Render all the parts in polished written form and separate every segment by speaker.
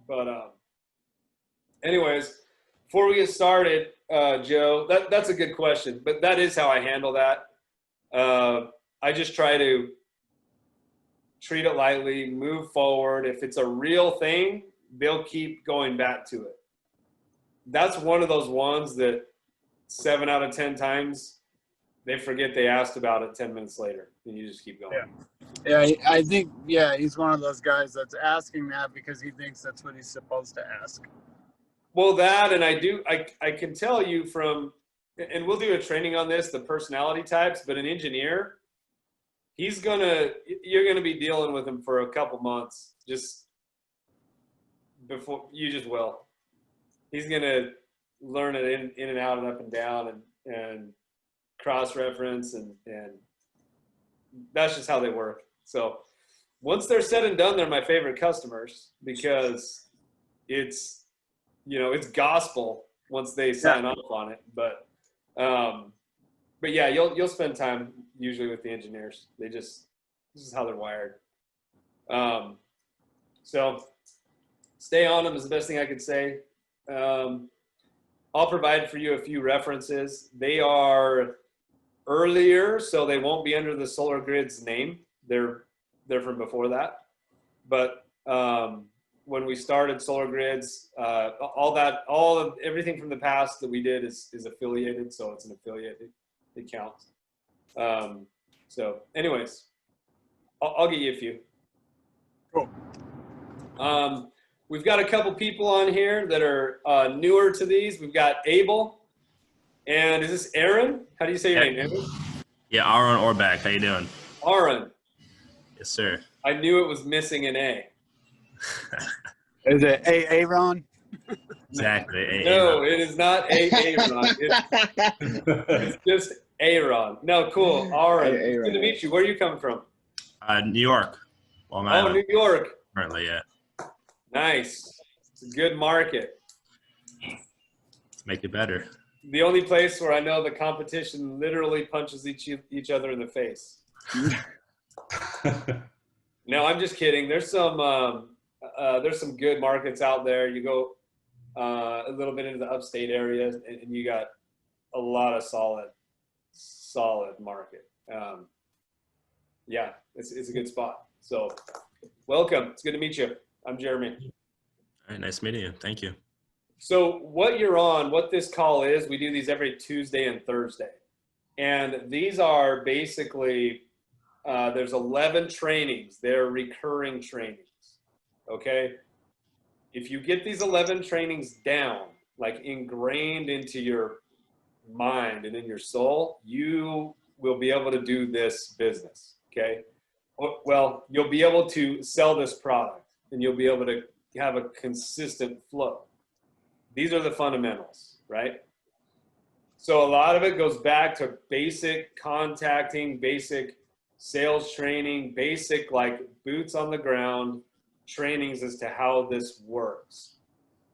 Speaker 1: But anyways, before we get started, Joe, that's a good question, but that is how I handle that. I just try to treat it lightly, move forward. If it's a real thing, they'll keep going back to it. That's one of those ones that 7 out of 10 times they forget they asked about it 10 minutes later, and you just keep going.
Speaker 2: Yeah, I think, he's one of those guys that's asking that because he thinks that's what he's supposed to ask.
Speaker 1: Well, that, and I can tell you from, and we'll do a training on this, the personality types, but an engineer, you're gonna be dealing with him for a couple months, just before you just will. He's gonna learn it in and out and up and down and cross-reference and that's just how they work. So once they're said and done, they're my favorite customers because it's gospel once they sign off on it. But yeah, you'll spend time usually with the engineers. This is how they're wired. So stay on them is the best thing I could say. I'll provide for you a few references. They are earlier, so they won't be under the SolarGrid's name. They're from before that. But when we started SolarGrid's, everything from the past that we did is affiliated, so it's an affiliated account. So anyways, I'll get you a few.
Speaker 2: Cool.
Speaker 1: We've got a couple people on here that are newer to these. We've got Abel, and is this Aaron? How do you say your name, Aaron?
Speaker 3: Yeah, Aaron Orbach. How you doing?
Speaker 1: Aaron.
Speaker 3: Yes, sir.
Speaker 1: I knew it was missing an A.
Speaker 2: Is it Aaron?
Speaker 3: Exactly.
Speaker 1: No, it is not Aaron. It's just Aaron. No, cool. Aaron. It's good to meet you. Where are you coming from?
Speaker 3: New York. Long Island.
Speaker 1: New York.
Speaker 3: Currently, yeah.
Speaker 1: Nice. It's a good market.
Speaker 3: Let's make it better.
Speaker 1: The only place where I know the competition literally punches each other in the face. No, I'm just kidding. There's some good markets out there. You go a little bit into the upstate area, and you got a lot of solid market. Yeah, it's a good spot. So, welcome. It's good to meet you. I'm Jeremy.
Speaker 3: All right, nice meeting you. Thank you.
Speaker 1: So what this call is, we do these every Tuesday and Thursday. And these are basically, there's 11 trainings. They're recurring trainings, okay? If you get these 11 trainings down, like ingrained into your mind and in your soul, you will be able to do this business, okay? Well, you'll be able to sell this product and you'll be able to have a consistent flow. These are the fundamentals, right? So a lot of it goes back to basic contacting, basic sales training, basic like boots on the ground trainings as to how this works.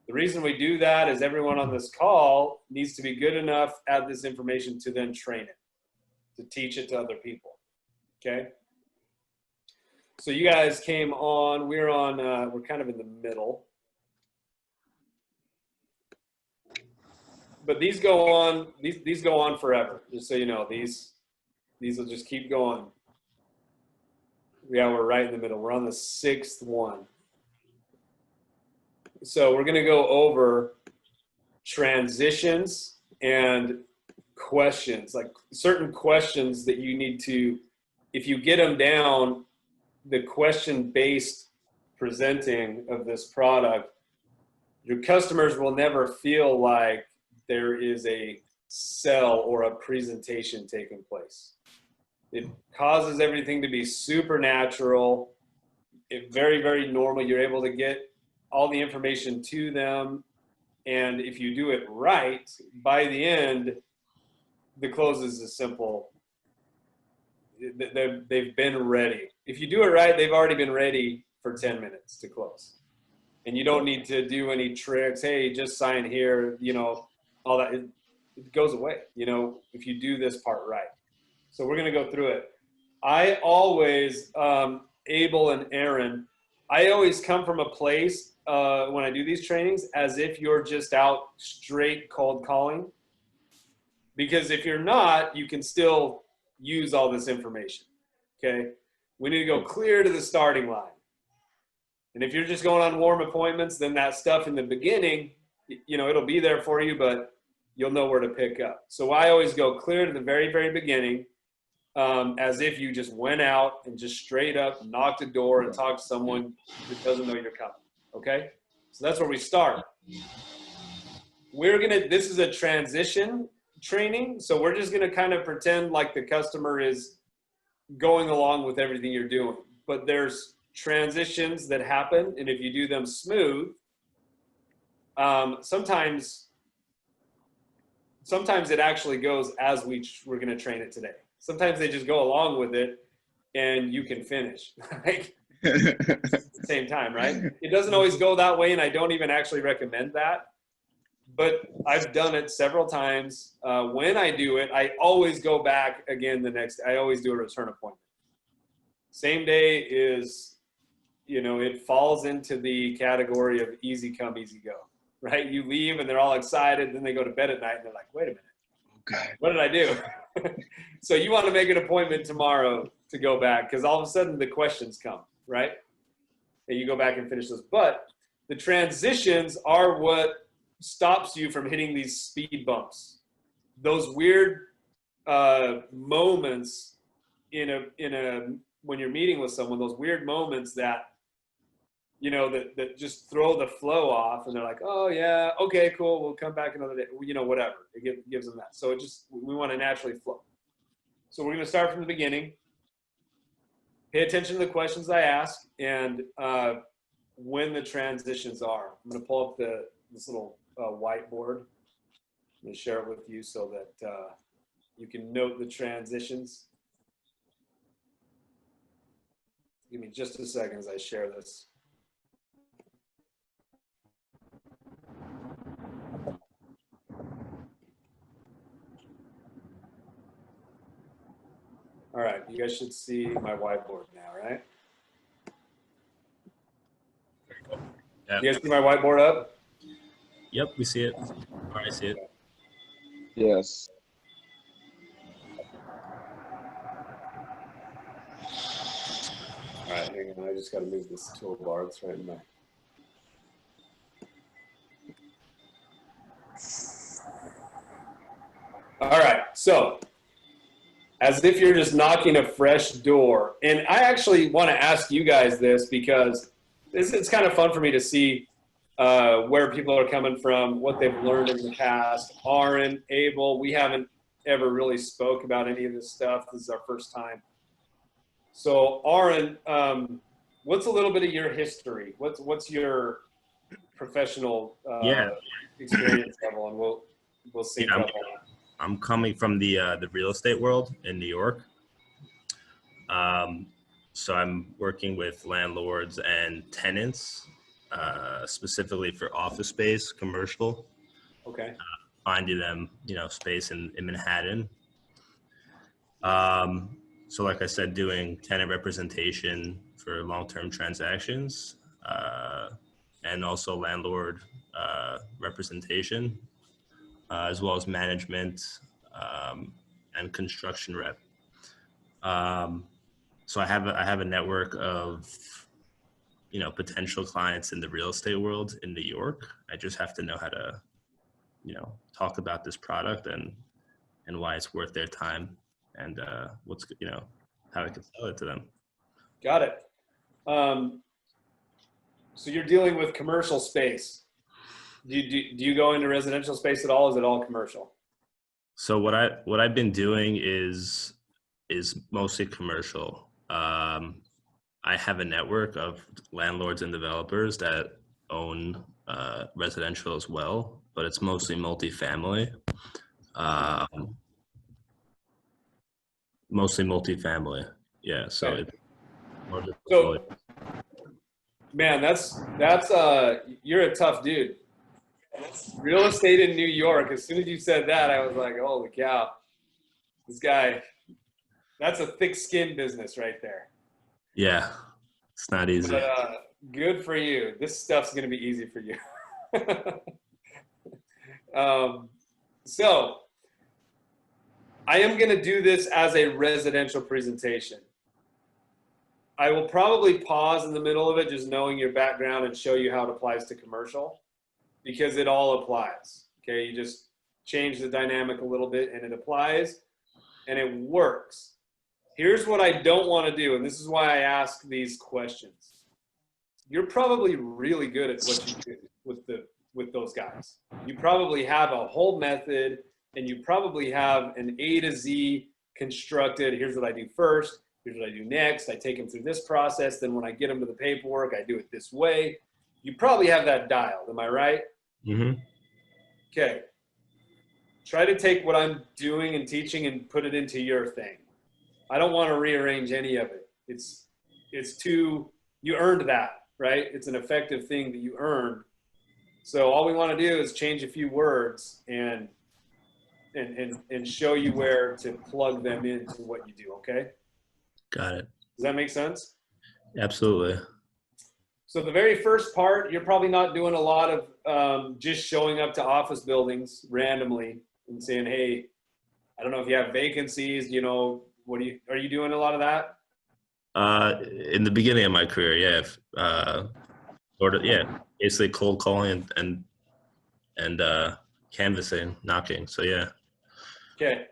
Speaker 1: The reason we do that is everyone on this call needs to be good enough at this information to then train it, to teach it to other people, okay? So you guys came on, we're kind of in the middle. But these go on forever, just so you know. These will just keep going. Yeah, we're right in the middle. We're on the 6th one. So we're gonna go over transitions and questions, like certain questions that you need to, if you get them down, the question-based presenting of this product, your customers will never feel like there is a sell or a presentation taking place. It causes everything to be supernatural, very, very normal. You're able to get all the information to them. And if you do it right, by the end, the close is as simple. They've been ready. If you do it right, they've already been ready for 10 minutes to close. And you don't need to do any tricks. Hey, just sign here, all that. It goes away, if you do this part right. So we're going to go through it. I always, Abel and Aaron, I always come from a place when I do these trainings as if you're just out straight cold calling. Because if you're not, you can still use all this information, okay? We need to go clear to the starting line. And if you're just going on warm appointments, then that stuff in the beginning, you know, it'll be there for you, but you'll know where to pick up. So I always go clear to the very, very beginning, as if you just went out and just straight up knocked a door and talked to someone that doesn't know you're coming, okay? So that's where we start. This is a transition training, so we're just gonna kind of pretend like the customer is going along with everything you're doing. But there's transitions that happen, and if you do them smooth, sometimes it actually goes as we're going to train it today. Sometimes they just go along with it and you can finish like at the same time, right? It doesn't always go that way, and I don't even actually recommend that, but I've done it several times. When I do it, I always go back again I always do a return appointment. Same day is, you know, it falls into the category of easy come, easy go, right? You leave and they're all excited, then they go to bed at night and they're like, wait a minute,
Speaker 2: Okay.
Speaker 1: what did I do? So you want to make an appointment tomorrow to go back, because all of a sudden the questions come, right? And you go back and finish those. But the transitions are what stops you from hitting these speed bumps. Those weird moments when you're meeting with someone, those weird moments that, you know, that just throw the flow off, and they're like, oh yeah, okay, cool, we'll come back another day, you know, whatever. It gives them that. So we want to naturally flow. So we're going to start from the beginning. Pay attention to the questions I ask, and when the transitions are. I'm going to pull up this little whiteboard. I'm going to share it with you so that you can note the transitions. Give me just a second as I share this. All right, you guys should see my whiteboard now, right?
Speaker 3: Yep.
Speaker 1: You guys see my whiteboard up?
Speaker 3: Yep, we see it. All right, I see it.
Speaker 4: Yes.
Speaker 1: All right, hang on, I just got to move this toolbar. It's right in my. All right, so as if you're just knocking a fresh door. And I actually want to ask you guys this, because it's kind of fun for me to see where people are coming from, what they've learned in the past. Aaron, Abel, we haven't ever really spoke about any of this stuff. This is our first time. So Aaron, what's a little bit of your history? What's your professional experience level? And we'll see.
Speaker 3: Yeah, I'm coming from the real estate world in New York. So I'm working with landlords and tenants, specifically for office space, commercial.
Speaker 1: Okay.
Speaker 3: Finding them, you know, space in Manhattan. So like I said, doing tenant representation for long-term transactions, and also landlord representation, as well as management and construction rep. So I have a network of, you know, potential clients in the real estate world in New York. I just have to know how to, you know, talk about this product and why it's worth their time, and what's, you know, how I can sell it to them.
Speaker 1: Got it. So you're dealing with commercial space. Do you go into residential space at all? Is it all commercial?
Speaker 3: So what I've been doing is mostly commercial. I have a network of landlords and developers that own residential as well, but it's mostly multifamily. Mostly multifamily. Yeah. So
Speaker 1: Okay.
Speaker 3: it's more of a
Speaker 1: So,
Speaker 3: portfolio.
Speaker 1: man, that's you're a tough dude. Real estate in New York. As soon as you said that, I was like, holy cow, this guy. That's a thick skin business right there.
Speaker 3: Yeah, it's not easy.
Speaker 1: Good for you. This stuff's going to be easy for you. So I am going to do this as a residential presentation. I will probably pause in the middle of it, just knowing your background, and show you how it applies to commercial, because it all applies. Okay, you just change the dynamic a little bit and it applies and it works. Here's what I don't want to do, and this is why I ask these questions. You're probably really good at what you do with those guys. You probably have a whole method, and you probably have an A to Z constructed. Here's what I do first. Here's what I do next. I take them through this process. Then when I get them to the paperwork, I do it this way. You probably have that dialed. Am I right?
Speaker 3: Mm-hmm.
Speaker 1: Okay. Try to take what I'm doing and teaching and put it into your thing. I don't want to rearrange any of it. It's too, you earned that, right? It's an effective thing that you earned. So all we want to do is change a few words and show you where to plug them into what you do, okay?
Speaker 3: Got it.
Speaker 1: Does that make sense?
Speaker 3: Absolutely.
Speaker 1: So the very first part, you're probably not doing a lot of just showing up to office buildings randomly and saying, hey, I don't know if you have vacancies, you know, are you doing a lot of that?
Speaker 3: In the beginning of my career, yeah. Basically cold calling and canvassing, knocking. So yeah.
Speaker 1: Okay.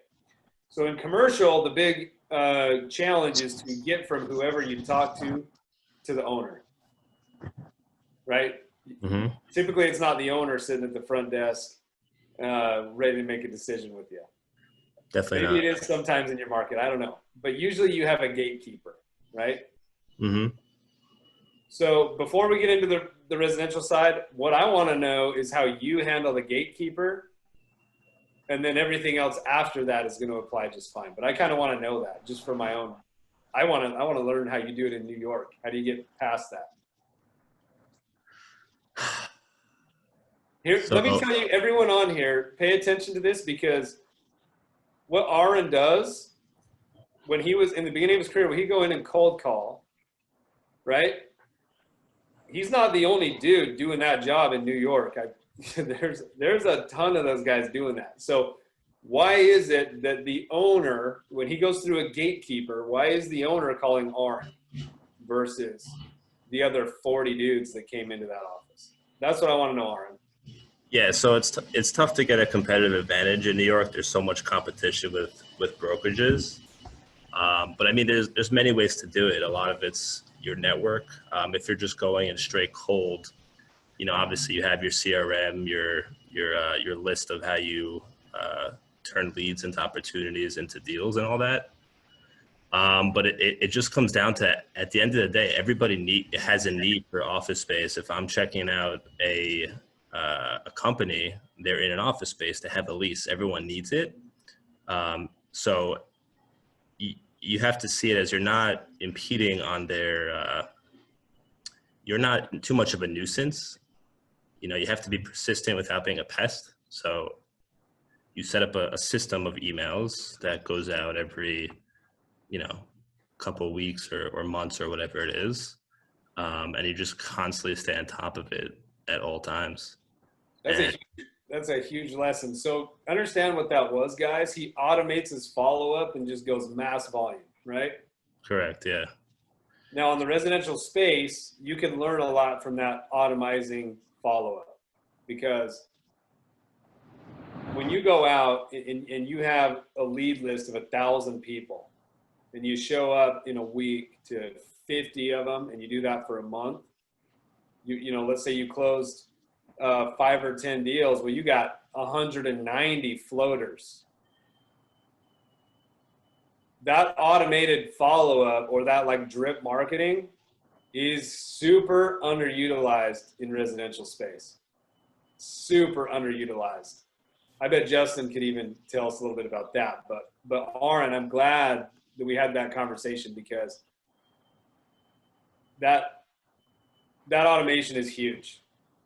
Speaker 1: So in commercial, the big challenge is to get from whoever you talk to the owner, right?
Speaker 3: Mm-hmm.
Speaker 1: Typically, it's not the owner sitting at the front desk ready to make a decision with you.
Speaker 3: Definitely
Speaker 1: Maybe
Speaker 3: not.
Speaker 1: it is sometimes in your market. I don't know. But usually you have a gatekeeper, right?
Speaker 3: Mm-hmm.
Speaker 1: So before we get into the residential side, what I want to know is how you handle the gatekeeper, and then everything else after that is going to apply just fine. But I kind of want to know that just for my own. I want to learn how you do it in New York. How do you get past that? Here, let me tell you, everyone on here, pay attention to this, because what Aaron does when he was in the beginning of his career, when he go in and cold call, right? He's not the only dude doing that job in New York. There's a ton of those guys doing that. So why is it that the owner, when he goes through a gatekeeper, why is the owner calling Aaron versus the other 40 dudes that came into that office? That's what I want to know, Aaron.
Speaker 3: Yeah, so it's tough to get a competitive advantage in New York. There's so much competition with brokerages, but I mean, there's many ways to do it. A lot of it's your network. If you're just going in straight cold, you know, obviously you have your CRM, your list of how you turn leads into opportunities, into deals, and all that. But it just comes down to, at the end of the day, everybody has a need for office space. If I'm checking out a company, they're in an office space, they have a lease, everyone needs it. So you have to see it as you're not impeding on their, you're not too much of a nuisance. You know, you have to be persistent without being a pest. So you set up a system of emails that goes out every, you know, couple of weeks or months or whatever it is. And you just constantly stay on top of it at all times.
Speaker 1: That's a huge lesson. So understand what that was, guys. He automates his follow-up and just goes mass volume, right?
Speaker 3: Correct, yeah.
Speaker 1: Now, in the residential space, you can learn a lot from that automizing follow-up, because when you go out and you have a lead list of 1,000 people, and you show up in a week to 50 of them, and you do that for a month, you know, let's say you closed 5 or 10 deals, well, you got 190 floaters. That automated follow-up, or that like drip marketing, is super underutilized in residential space. Super underutilized. I bet Justin could even tell us a little bit about that. But Aaron, I'm glad that we had that conversation, because that automation is huge.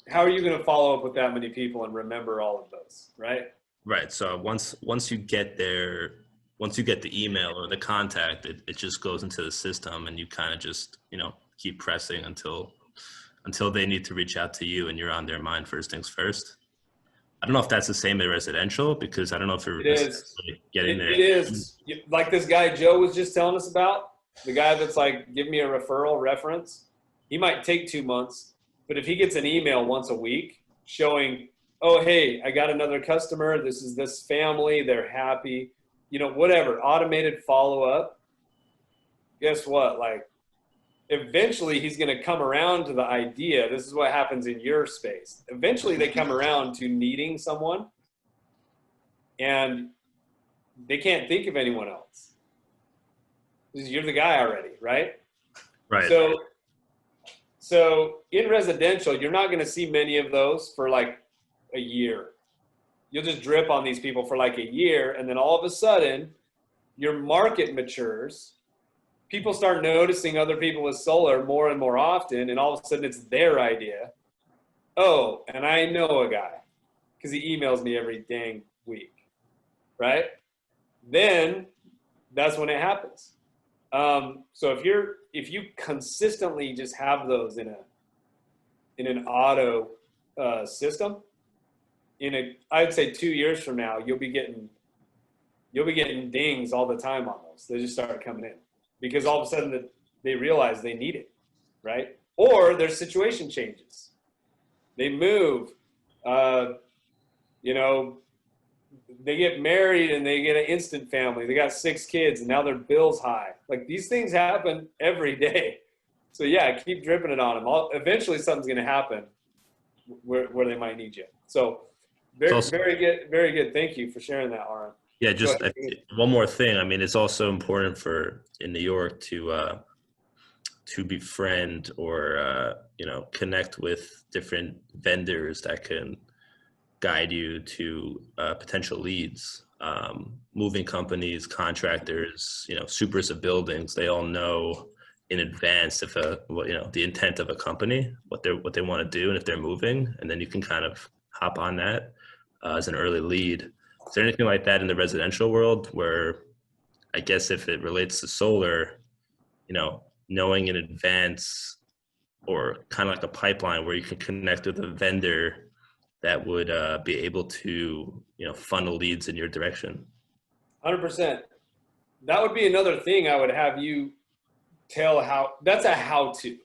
Speaker 1: How are you going to follow up with that many people and remember all of those, right?
Speaker 3: Right. So once you get there, once you get the email or the contact, it just goes into the system, and you kind of just, you know, keep pressing until until they need to reach out to you and you're on their mind first things first. I don't know if that's the same in residential, because I don't know if you're
Speaker 1: It is.
Speaker 3: necessarily getting there.
Speaker 1: It is. Like this guy Joe was just telling us about, the guy that's like, give me a referral reference. He might take 2 months, but if he gets an email once a week showing, oh, hey, I got another customer. This is this family. They're happy. You know, whatever, automated follow-up. Guess what? Like, eventually he's going to come around to the idea. This is what happens in your space. Eventually they come around to needing someone and they can't think of anyone else. You're the guy already, right?
Speaker 3: Right.
Speaker 1: So in residential, you're not going to see many of those for like a year. You'll just drip on these people for like a year. And then all of a sudden your market matures. People start noticing other people with solar more and more often, and all of a sudden it's their idea. Oh, and I know a guy because he emails me every dang week, right? Then that's when it happens. So if you consistently just have those in an auto system, I'd say 2 years from now, you'll be getting dings all the time on those. They just start coming in. Because all of a sudden they realize they need it, right? Or their situation changes. They move, you know, they get married and they get an instant family. They got 6 kids and now their bill's high. Like these things happen every day. So yeah, keep dripping it on them. Eventually something's going to happen where they might need you. So very good. Very good. Thank you for sharing that, Aaron.
Speaker 3: Yeah, just one more thing. I mean, it's also important in New York to befriend or connect with different vendors that can guide you to potential leads. Moving companies, contractors, supers of buildings. They all know in advance if the intent of a company, what they want to do, and if they're moving, and then you can kind of hop on that as an early lead. Is there anything like that in the residential world where, I guess if it relates to solar, knowing in advance or kind of like a pipeline where you can connect with a vendor that would be able to, funnel leads in your direction?
Speaker 1: 100%. That would be another thing I would have you tell that's a how-to.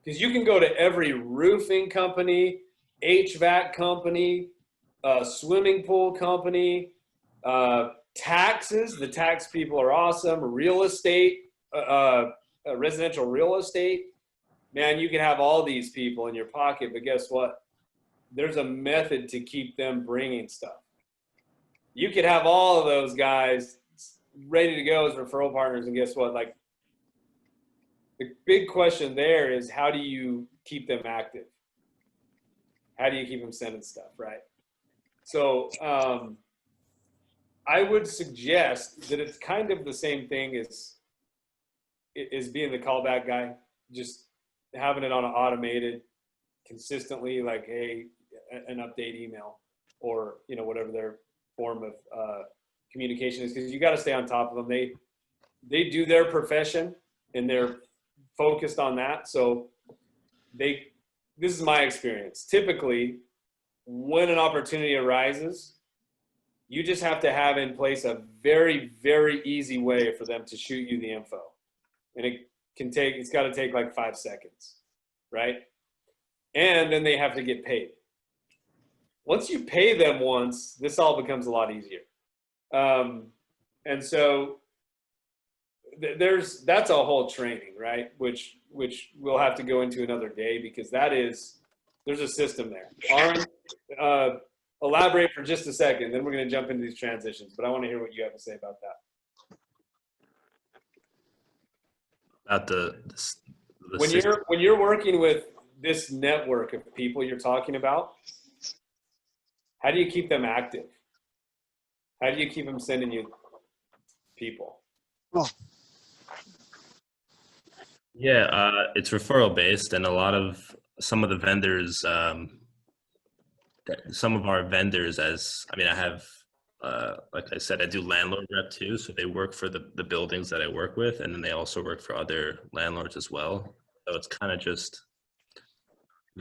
Speaker 1: Because you can go to every roofing company, HVAC company, swimming pool company, taxes. The tax people are awesome. Real estate, residential real estate. Man, you can have all these people in your pocket, but guess what? There's a method to keep them bringing stuff. You could have all of those guys ready to go as referral partners, and guess what? Like, the big question there is, how do you keep them active? How do you keep them sending stuff, right? So I would suggest that it's kind of the same thing as being the callback guy, just having it on an automated, consistently, like, hey, an update email or, whatever their form of communication is, because you got to stay on top of them. They do their profession and they're focused on that. So this is my experience. Typically, when an opportunity arises, you just have to have in place a very, very easy way for them to shoot you the info. And it's got to take like 5 seconds, right? And then they have to get paid. Once you pay them once, this all becomes a lot easier. And so that's a whole training, right? Which we'll have to go into another day, because there's a system there. Aaron, elaborate for just a second, then we're going to jump into these transitions, but I want to hear what you have to say about that.
Speaker 3: About
Speaker 1: when you're working with this network of people you're talking about, how do you keep them active? How do you keep them sending you people?
Speaker 2: Oh.
Speaker 3: Yeah, it's referral based, and some of the vendors, some of our vendors, I have, like I said, I do landlord rep too, so they work for the buildings that I work with, and then they also work for other landlords as well. So it's kind of just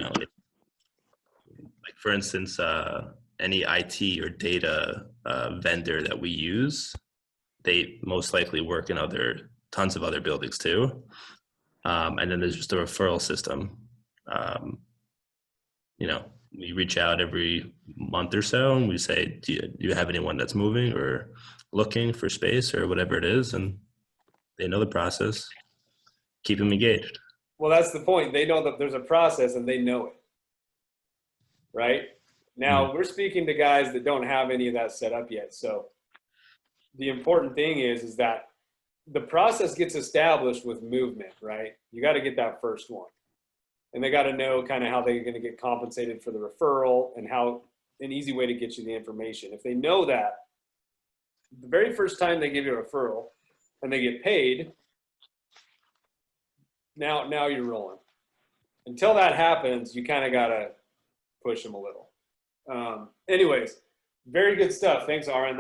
Speaker 3: like for instance, any IT or data vendor that we use, they most likely work in tons of other buildings too. And then there's just a referral system. We reach out every month or so and we say, do you have anyone that's moving or looking for space or whatever it is? And they know the process. Keep them engaged.
Speaker 1: Well, that's the point. They know that there's a process and they know it. Right? Now, we're speaking to guys that don't have any of that set up yet. So the important thing is that the process gets established with movement, right? You got to get that first one. And they got to know kind of how they're going to get compensated for the referral and how an easy way to get you the information. If they know that the very first time they give you a referral and they get paid, now you're rolling. Until that happens, you kind of got to push them a little. Anyways, very good stuff. Thanks, Aaron.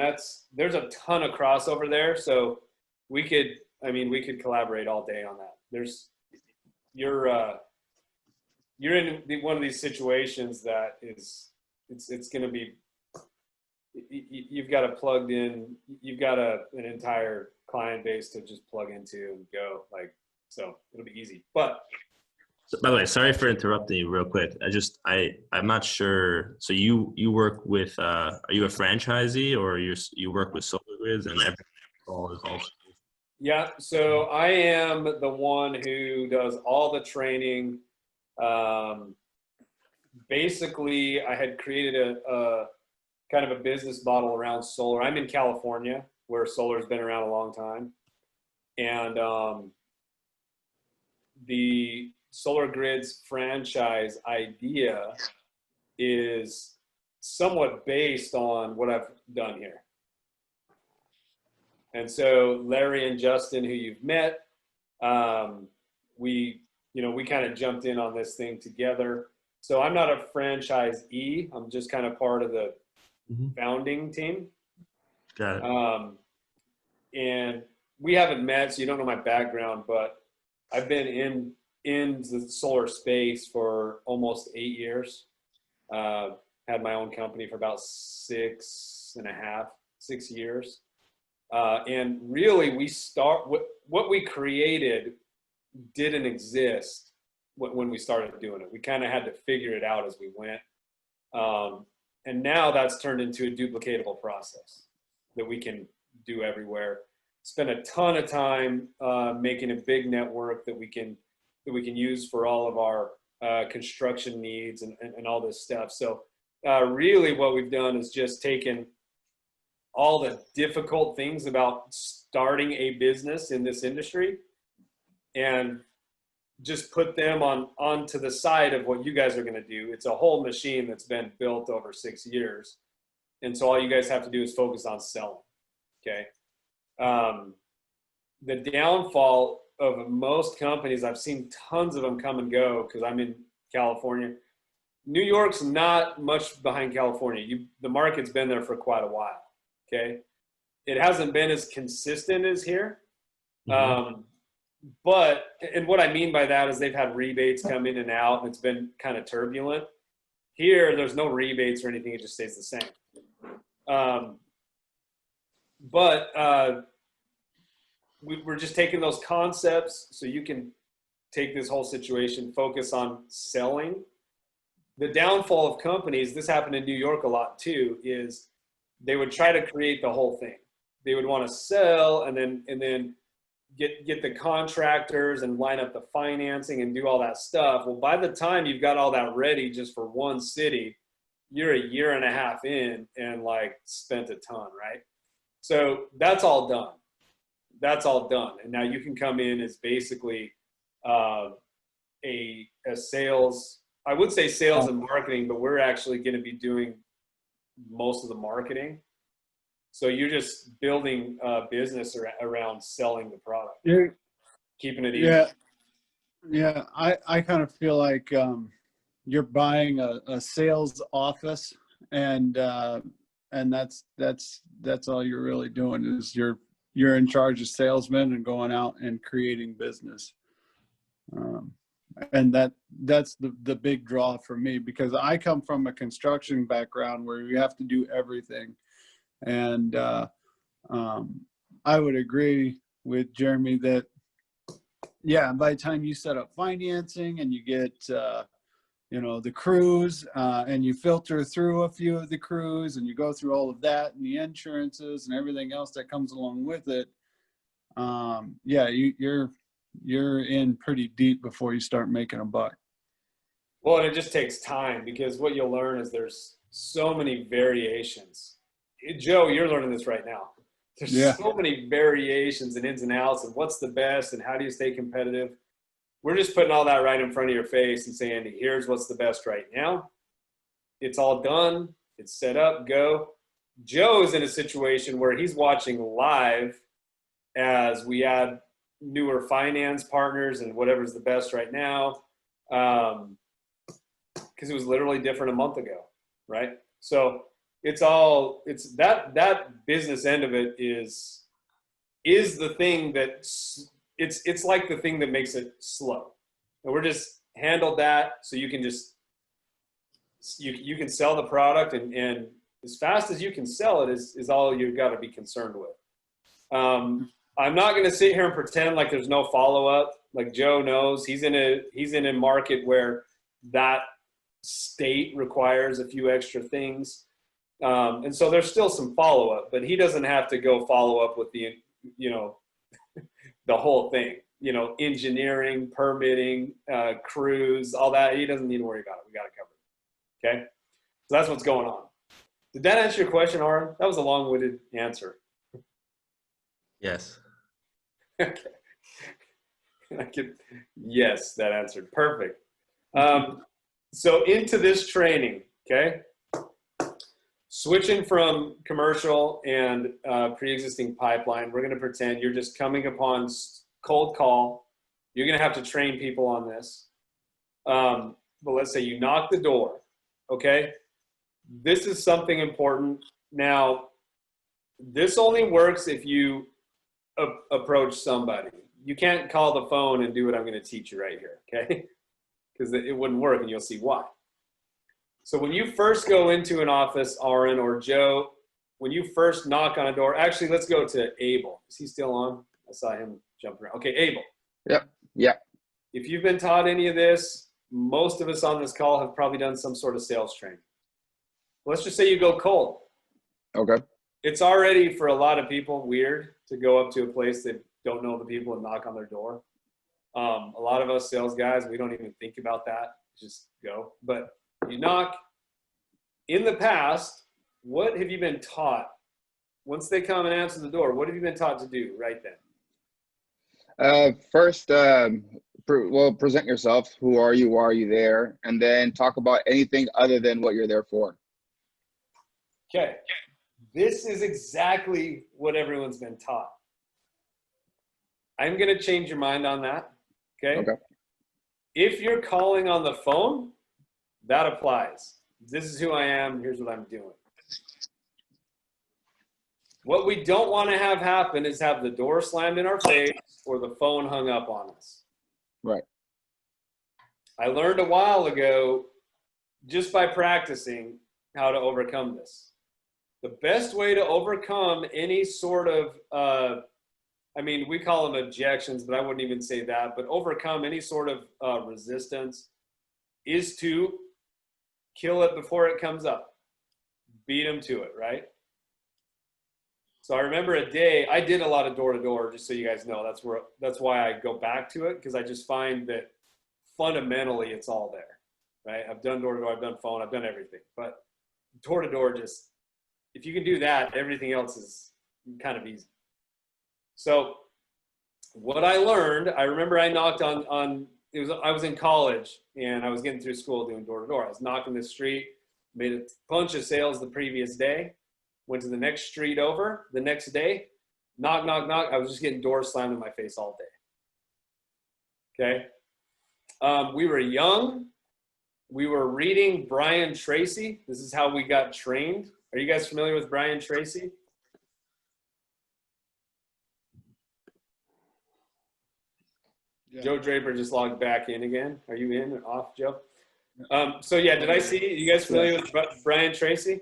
Speaker 1: There's a ton of crossover there. So we could collaborate all day on that. You're in one of these situations that it's going to be, you've got you've got an entire client base to just plug into and go, so it'll be easy. But
Speaker 3: so, by the way, sorry for interrupting you real quick. I'm not sure. So you work with, are you a franchisee or you work with SolarGrids and every call is also?
Speaker 1: Yeah, so I am the one who does all the training. Basically, I had created a kind of a business model around solar. I'm in California, where solar's been around a long time. And the SolarGrids franchise idea is somewhat based on what I've done here. And so Larry and Justin, who you've met, we kind of jumped in on this thing together. So I'm not a franchisee. I'm just kind of part of the founding team.
Speaker 3: Got it.
Speaker 1: And we haven't met, so you don't know my background, but I've been in the solar space for almost 8 years. Had my own company for about 6 years. And really what we created didn't exist when we started doing it. We kind of had to figure it out as we went. And now that's turned into a duplicatable process that we can do everywhere. Spend a ton of time making a big network that we can use for all of our construction needs and all this stuff. So really what we've done is just taken all the difficult things about starting a business in this industry and just put them onto the side of what you guys are going to do. It's a whole machine that's been built over 6 years. And so all you guys have to do is focus on selling. Okay. The downfall of most companies, I've seen tons of them come and go because I'm in California. New York's not much behind California. The market's been there for quite a while. Okay. It hasn't been as consistent as here. And what I mean by that is they've had rebates come in and out, and it's been kind of turbulent. Here, there's no rebates or anything. It just stays the same. We're just taking those concepts so you can take this whole situation, focus on selling. The downfall of companies, this happened in New York a lot too, is they would try to create the whole thing. They would want to sell and then get the contractors and line up the financing and do all that stuff. Well, by the time you've got all that ready just for one city, you're 1.5 years in and spent a ton, right? So that's all done. And now you can come in as basically a sales, I would say sales and marketing, but we're actually going to be doing most of the marketing. So you're just building a business around selling the product, keeping it easy.
Speaker 2: Yeah. I kind of feel like you're buying a sales office, and that's all you're really doing is you're in charge of salesmen and going out and creating business. and that's the big draw for me, because I come from a construction background where you have to do everything. And I would agree with Jeremy that, yeah, by the time you set up financing and you get, the crews, and you filter through a few of the crews and you go through all of that and the insurances and everything else that comes along with it, you're in pretty deep before you start making a buck.
Speaker 1: Well, and it just takes time, because what you'll learn is there's so many variations. Joe, you're learning this right now. There's
Speaker 2: Yeah.
Speaker 1: so many variations and ins and outs and what's the best and how do you stay competitive. We're just putting all that right in front of your face and saying, here's what's the best right now. It's all done. It's set up, go. Joe's in a situation where he's watching live as we add newer finance partners and whatever's the best right now. Because it was literally different a month ago, right? So it's that business end of it is the thing that it's like the thing that makes it slow. And we're just handled that so you can just you can sell the product, and as fast as you can sell it is all you've got to be concerned with. I'm not going to sit here and pretend like there's no follow-up. Like Joe knows, he's in a market where that state requires a few extra things. And so there's still some follow-up, but he doesn't have to go follow up with the whole thing, engineering, permitting, crews, all that. He doesn't need to worry about it. We got it covered. Okay. So that's what's going on. Did that answer your question, Aaron? That was a long-winded answer.
Speaker 3: Yes.
Speaker 1: Okay. Yes, that answered. Perfect. So into this training, okay? Switching from commercial and pre-existing pipeline, we're going to pretend you're just coming upon cold call. You're going to have to train people on this. But let's say you knock the door, okay? This is something important. Now, this only works if you approach somebody. You can't call the phone and do what I'm going to teach you right here, okay? Because it wouldn't work, and you'll see why. So when you first go into an office, Aaron or Joe, when you first knock on a door, actually, let's go to Abel. Is he still on? I saw him jumping around. Okay, Abel.
Speaker 4: Yeah.
Speaker 1: If you've been taught any of this, most of us on this call have probably done some sort of sales training. Let's just say you go cold.
Speaker 4: Okay.
Speaker 1: It's already, for a lot of people, weird to go up to a place that don't know the people and knock on their door. A lot of us sales guys, we don't even think about that. Just go. But you knock. In the past, what have you been taught? Once they come and answer the door, what have you been taught to do right then?
Speaker 4: First, present yourself. Who are you? Why are you there? And then talk about anything other than what you're there for.
Speaker 1: Okay. This is exactly what everyone's been taught. I'm going to change your mind on that. Okay. If you're calling on the phone, that applies. This is who I am. Here's what I'm doing. What we don't want to have happen is have the door slammed in our face or the phone hung up on us.
Speaker 4: Right.
Speaker 1: I learned a while ago, just by practicing, how to overcome this. The best way to overcome any sort of, we call them objections, but I wouldn't even say that, but overcome any sort of resistance is to kill it before it comes up. Beat them to it, right? So I remember a day, I did a lot of door-to-door, just so you guys know. That's why I go back to it, because I just find that fundamentally it's all there, right? I've done door-to-door, I've done phone, I've done everything. But door-to-door, just, if you can do that, everything else is kind of easy. So what I learned, I remember I knocked on I was in college and I was getting through school doing door-to-door. I was knocking the street, made a bunch of sales the previous day, went to the next street over the next day, knock, knock, knock. I was just getting doors slammed in my face all day. Okay. We were young. We were reading Brian Tracy. This is how we got trained. Are you guys familiar with Brian Tracy?
Speaker 2: Yeah.
Speaker 1: Joe Draper just logged back in again. Are you in or off, Joe? So yeah, did I see you guys familiar with Brian Tracy?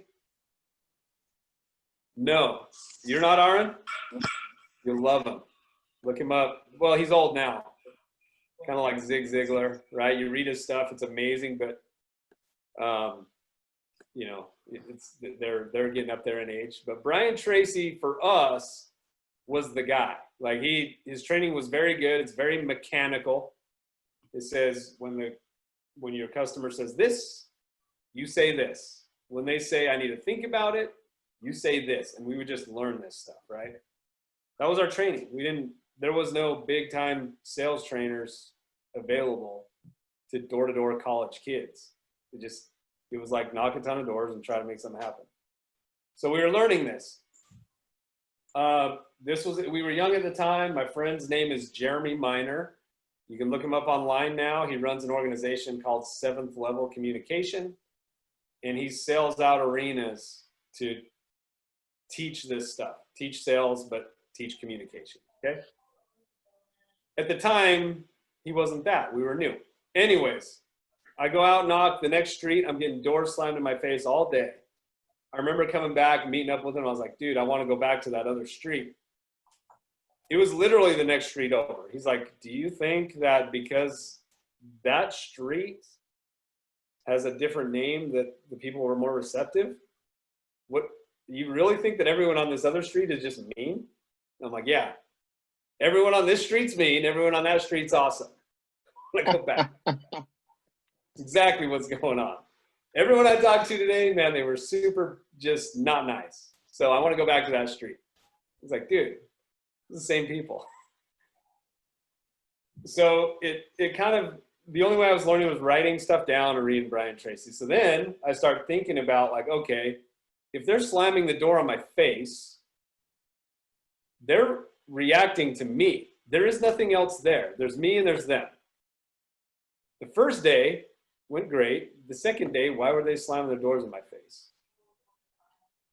Speaker 1: No, you're not, Aaron? You'll love him. Look him up. Well, he's old now, kind of like Zig Ziglar, right? You read his stuff; it's amazing, but you know, they're getting up there in age. But Brian Tracy, for us, was the guy. Like his training was very good. It's very mechanical. It says when your customer says this, you say this. When they say I need to think about it, you say this. And we would just learn this stuff, right? That was our training. There was no big time sales trainers available to door-to-door college kids. It was like knock a ton of doors and try to make something happen. So we were learning this. We were young at the time. My friend's name is Jeremy Miner. You can look him up online now. He runs an organization called Seventh Level Communication, and he sells out arenas to teach this stuff, teach sales, but teach communication, okay? At the time, he wasn't that. We were new. Anyways, I go out, knock the next street. I'm getting doors slammed in my face all day. I remember coming back, meeting up with him. I was like, dude, I want to go back to that other street. It was literally the next street over. He's like, do you think that because that street has a different name that the people were more receptive? What, you really think that everyone on this other street is just mean? I'm like, yeah. Everyone on this street's mean. Everyone on that street's awesome. I go back. Exactly what's going on. Everyone I talked to today, man, they were super just not nice. So I want to go back to that street. He's like, dude, it's the same people. So it kind of, the only way I was learning was writing stuff down or reading Brian Tracy. So then I started thinking about like, okay, if they're slamming the door on my face, they're reacting to me. There is nothing else there. There's me and there's them. The first day went great. The second day, why were they slamming their doors in my face?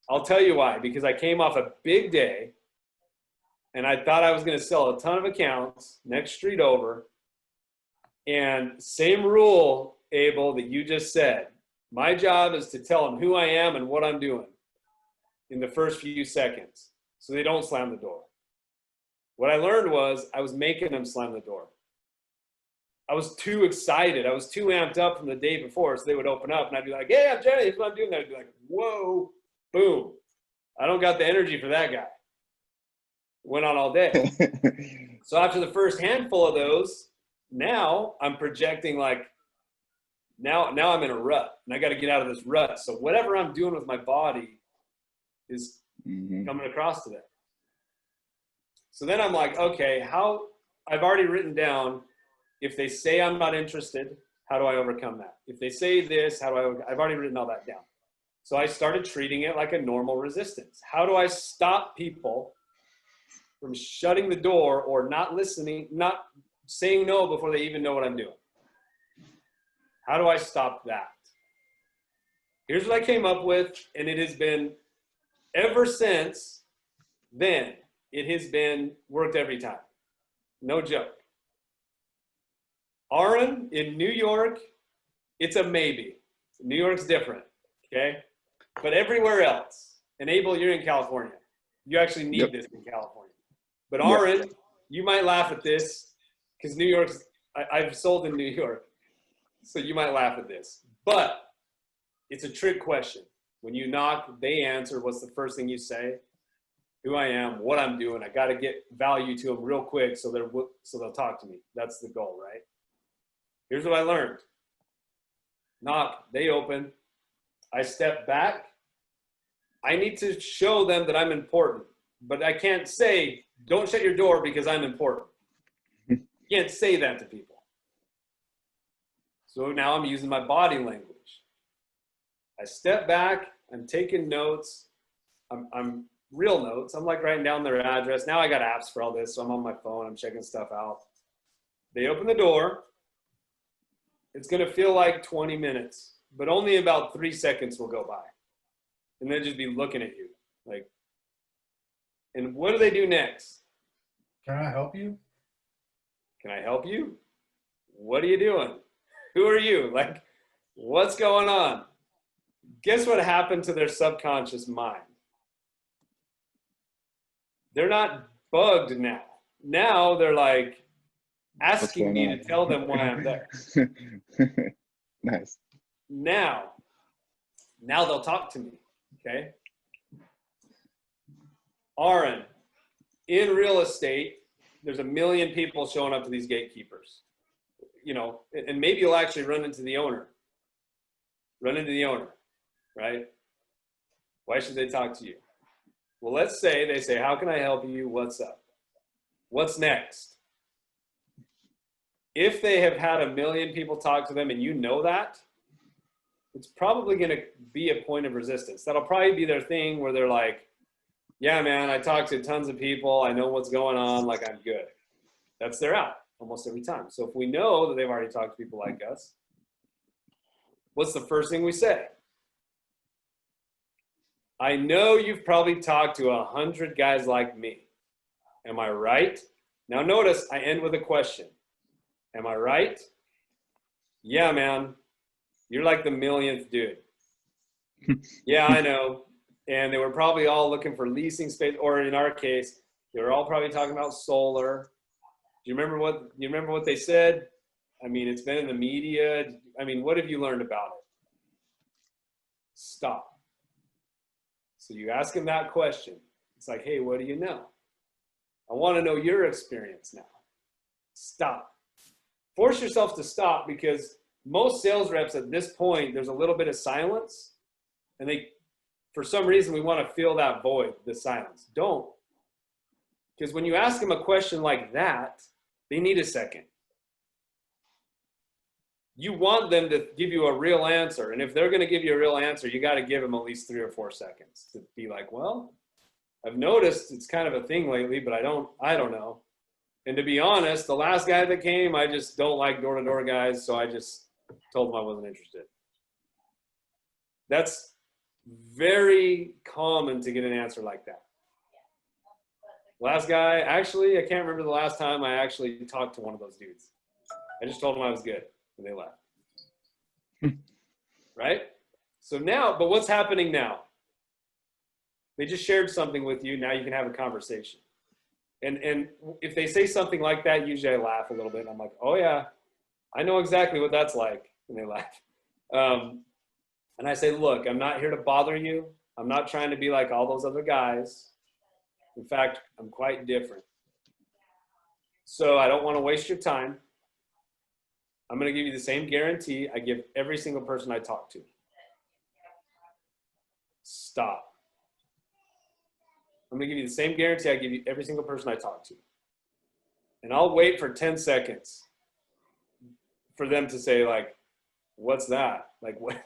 Speaker 1: I'll tell you why. Because I came off a big day and I thought I was going to sell a ton of accounts next street over. And same rule, Abel, that you just said. My job is to tell them who I am and what I'm doing in the first few seconds so they don't slam the door. What I learned was I was making them slam the door. I was too excited. I was too amped up from the day before, so they would open up and I'd be like, hey, I'm Jenny, here's what I'm doing. I'd be like, whoa, boom. I don't got the energy for that guy. Went on all day. So after the first handful of those, now I'm projecting like, now I'm in a rut and I got to get out of this rut. So whatever I'm doing with my body is coming across to them. So then I'm like, okay, I've already written down, if they say I'm not interested, how do I overcome that? If they say this, I've already written all that down. So I started treating it like a normal resistance. How do I stop people from shutting the door or not listening, not saying no before they even know what I'm doing? How do I stop that? Here's what I came up with, and it has been, ever since then, it has been worked every time. No joke. Aaron, in New York, it's a maybe. New York's different, okay? But everywhere else, and Abel, you're in California. You actually need this in California. But Aaron, you might laugh at this because New York's, I've sold in New York, so you might laugh at this. But it's a trick question. When you knock, they answer. What's the first thing you say? Who I am, what I'm doing. I got to get value to them real quick so they'll talk to me. That's the goal, right? Here's what I learned. Knock, they open. I step back. I need to show them that I'm important, but I can't say, don't shut your door because I'm important. You can't say that to people. So now I'm using my body language. I step back, I'm taking notes. I'm real notes. I'm like writing down their address. Now I got apps for all this, so I'm on my phone. I'm checking stuff out. They open the door. It's going to feel like 20 minutes, but only about 3 seconds will go by. And they'll just be looking at you. Like, and what do they do next?
Speaker 5: Can I help you?
Speaker 1: Can I help you? What are you doing? Who are you? Like, what's going on? Guess what happened to their subconscious mind? They're not bugged now. Now they're like asking me to tell them why I'm there.
Speaker 4: Nice.
Speaker 1: Now they'll talk to me, okay? Aaron, in real estate, there's a million people showing up to these gatekeepers, you know, and maybe you'll actually run into the owner, right? Why should they talk to you? Well, let's say they say, how can I help you? What's up? What's next? If they have had a million people talk to them and you know that, it's probably going to be a point of resistance. That'll probably be their thing where they're like, yeah, man, I talk to tons of people. I know what's going on. Like, I'm good. That's their out almost every time. So if we know that they've already talked to people like us, what's the first thing we say? I know you've probably talked to 100 guys like me. Am I right? Now notice I end with a question. Am I right? Yeah, man. You're like the millionth dude. Yeah, I know. And they were probably all looking for leasing space, or in our case, they were all probably talking about solar. Do you remember what they said? I mean, it's been in the media. I mean, what have you learned about it? Stop. So you ask them that question. It's like, hey, what do you know? I want to know your experience now. Stop. Force yourself to stop, because most sales reps at this point, there's a little bit of silence, and they, for some reason, we want to fill that void, the silence. Don't. Because when you ask them a question like that, they need a second. You want them to give you a real answer. And if they're going to give you a real answer, you got to give them at least 3 or 4 seconds to be like, well, I've noticed it's kind of a thing lately, but I don't know. And to be honest, the last guy that came, I just don't like door-to-door guys, so I just told him I wasn't interested. That's very common to get an answer like that. Last guy, actually, I can't remember the last time I actually talked to one of those dudes. I just told them I was good, and they left. Right? So now, but what's happening now? They just shared something with you. Now you can have a conversation. And if they say something like that, usually I laugh a little bit. And I'm like, oh, yeah, I know exactly what that's like. And they laugh. And I say, look, I'm not here to bother you. I'm not trying to be like all those other guys. In fact, I'm quite different. So I don't want to waste your time. I'm going to give you the same guarantee I give every single person I talk to. Stop. I'm going to give you the same guarantee I give you every single person I talk to. And I'll wait for 10 seconds for them to say, like, what's that? Like, what?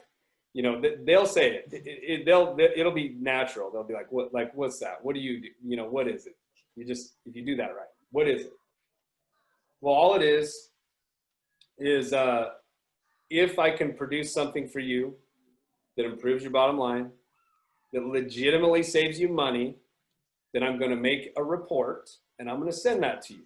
Speaker 1: You know, they'll say it. It'll be natural. They'll be like, what? Like, what's that? What do you do? You know, what is it? If you do that right, what is it? Well, all it is if I can produce something for you that improves your bottom line, that legitimately saves you money, then I'm going to make a report and I'm going to send that to you.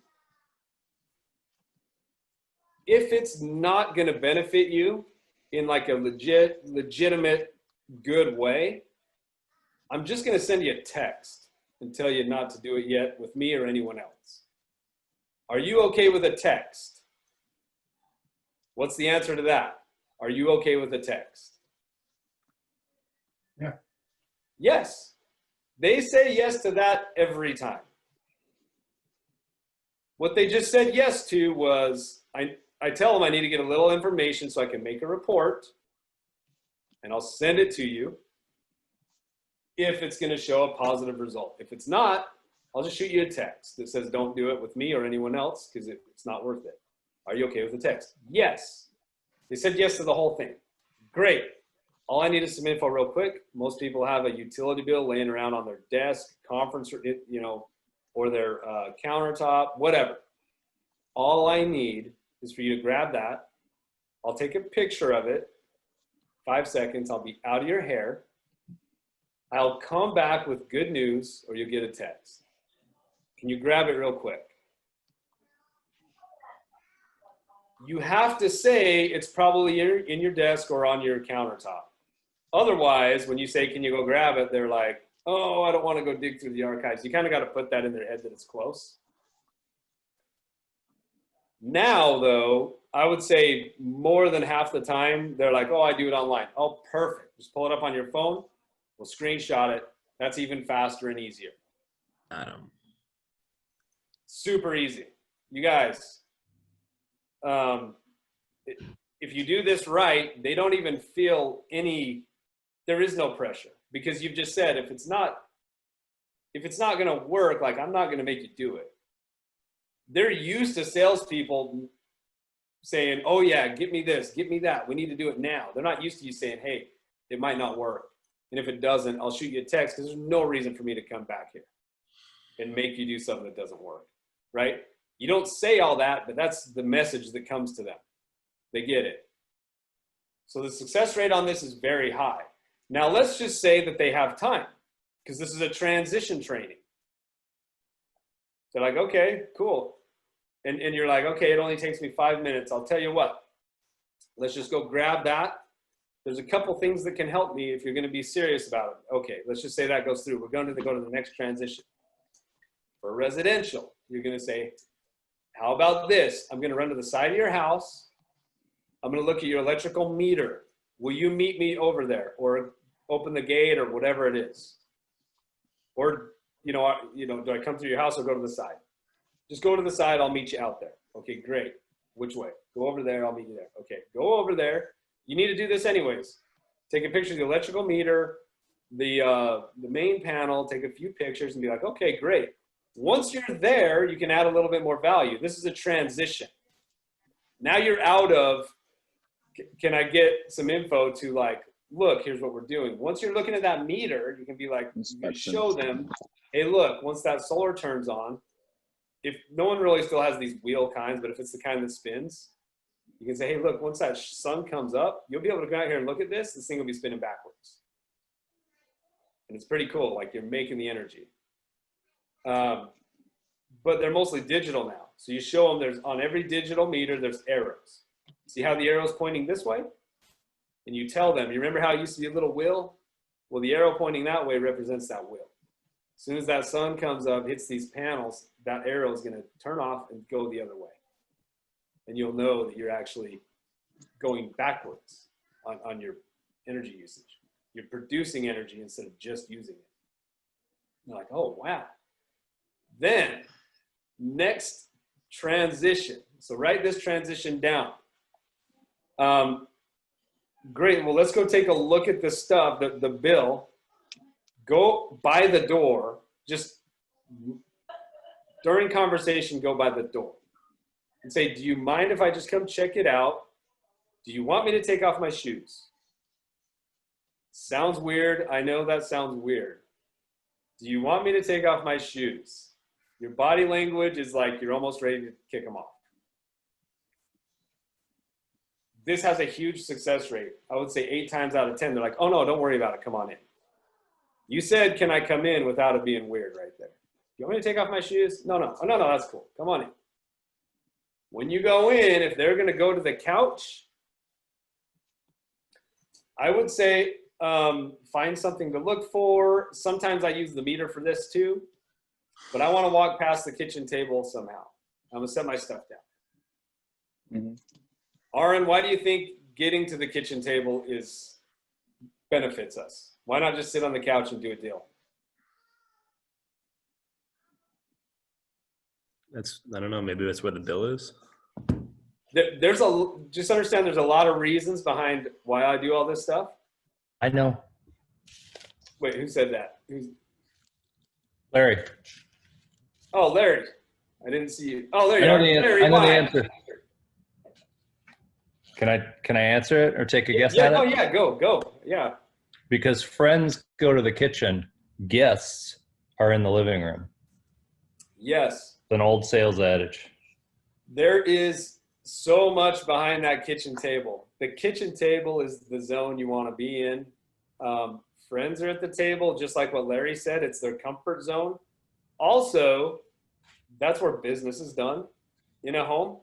Speaker 1: If it's not going to benefit you in like a legitimate, good way, I'm just going to send you a text and tell you not to do it yet with me or anyone else. Are you okay with a text? What's the answer to that? Are you okay with a text?
Speaker 2: Yeah.
Speaker 1: Yes. They say yes to that every time. What they just said yes to was, I tell them I need to get a little information so I can make a report, and I'll send it to you if it's going to show a positive result. If it's not, I'll just shoot you a text that says don't do it with me or anyone else because it's not worth it. Are you okay with the text? Yes. They said yes to the whole thing. Great. All I need is some info real quick. Most people have a utility bill laying around on their desk, conference, you know, or their countertop, whatever. All I need is for you to grab that. I'll take a picture of it. 5 seconds. I'll be out of your hair. I'll come back with good news, or you'll get a text. Can you grab it real quick? you have to say it's probably in your desk or on your countertop. Otherwise, when you say, can you go grab it? They're like, oh, I don't want to go dig through the archives. You kind of got to put that in their head that it's close. Now, though, I would say more than half the time, they're like, oh, I do it online. Oh, perfect. Just pull it up on your phone. We'll screenshot it. That's even faster and easier.
Speaker 3: Adam.
Speaker 1: Super easy. You guys, if you do this right, they don't even feel there is no pressure, because you've just said, if it's not going to work, like, I'm not going to make you do it. They're used to salespeople saying, oh yeah, get me this, get me that. We need to do it now. They're not used to you saying, hey, it might not work. And if it doesn't, I'll shoot you a text, because there's no reason for me to come back here and make you do something that doesn't work, right? You don't say all that, but that's the message that comes to them. They get it. So the success rate on this is very high. Now let's just say that they have time, because this is a transition training. They're like, okay, cool. And you're like, okay, it only takes me 5 minutes. I'll tell you what, let's just go grab that. There's a couple things that can help me if you're going to be serious about it. Okay, let's just say that goes through. We're going to go to the next transition. For residential, you're going to say, how about this? I'm going to run to the side of your house. I'm going to look at your electrical meter. Will you meet me over there, or open the gate, or whatever it is? Or, do I come through your house or go to the side? Just go to the side. I'll meet you out there. Okay, great. Which way? Go over there. I'll meet you there. Okay, go over there. You need to do this anyways. Take a picture of the electrical meter, the main panel, take a few pictures and be like, okay, great. Once you're there, you can add a little bit more value. This is a transition. Now you're out of, can I get some info, to like, look, here's what we're doing. Once you're looking at that meter, you can be like, you show them, hey, look, once that solar turns on, if no one really still has these wheel kinds, but if it's the kind that spins, you can say, hey, look, once that sun comes up, you'll be able to go out here and look at this. This thing will be spinning backwards. And it's pretty cool. Like, you're making the energy. But they're mostly digital now. So you show them, there's on every digital meter, there's arrows. See how the arrow's pointing this way? And you tell them, you remember how it used to be a little wheel? Well, the arrow pointing that way represents that wheel. As soon as that sun comes up, hits these panels, that arrow is going to turn off and go the other way. And you'll know that you're actually going backwards on your energy usage. You're producing energy instead of just using it. You're like, oh, wow. Then, next transition. So write this transition down. Great. Well, let's go take a look at the stuff, the bill. Go by the door. Just during conversation, go by the door. And say, do you mind if I just come check it out? Do you want me to take off my shoes? Sounds weird. I know that sounds weird. Do you want me to take off my shoes? Your body language is like you're almost ready to kick them off. This has a huge success rate. I would say 8 times out of 10, they're like, oh no, don't worry about it. Come on in. You said, can I come in, without it being weird right there. You want me to take off my shoes? No, no. Oh, no, that's cool. Come on in. When you go in, if they're going to go to the couch, I would say find something to look for. Sometimes I use the meter for this too, but I want to walk past the kitchen table somehow. I'm going to set my stuff down. Mm-hmm. Aaron, why do you think getting to the kitchen table benefits us? Why not just sit on the couch and do a deal?
Speaker 3: I don't know, maybe that's where the bill is.
Speaker 1: Just understand there's a lot of reasons behind why I do all this stuff.
Speaker 5: I know.
Speaker 1: Wait, who said that?
Speaker 5: Larry.
Speaker 1: Oh, Larry. I didn't see you. Oh, there you
Speaker 5: I
Speaker 1: are.
Speaker 5: know the answer. Can I answer it or take a guess at it?
Speaker 1: Oh, yeah, go. Yeah.
Speaker 5: Because friends go to the kitchen, guests are in the living room.
Speaker 1: Yes.
Speaker 5: It's an old sales adage.
Speaker 1: There is so much behind that kitchen table. The kitchen table is the zone you want to be in. Friends are at the table, just like what Larry said. It's their comfort zone. Also, that's where business is done in a home,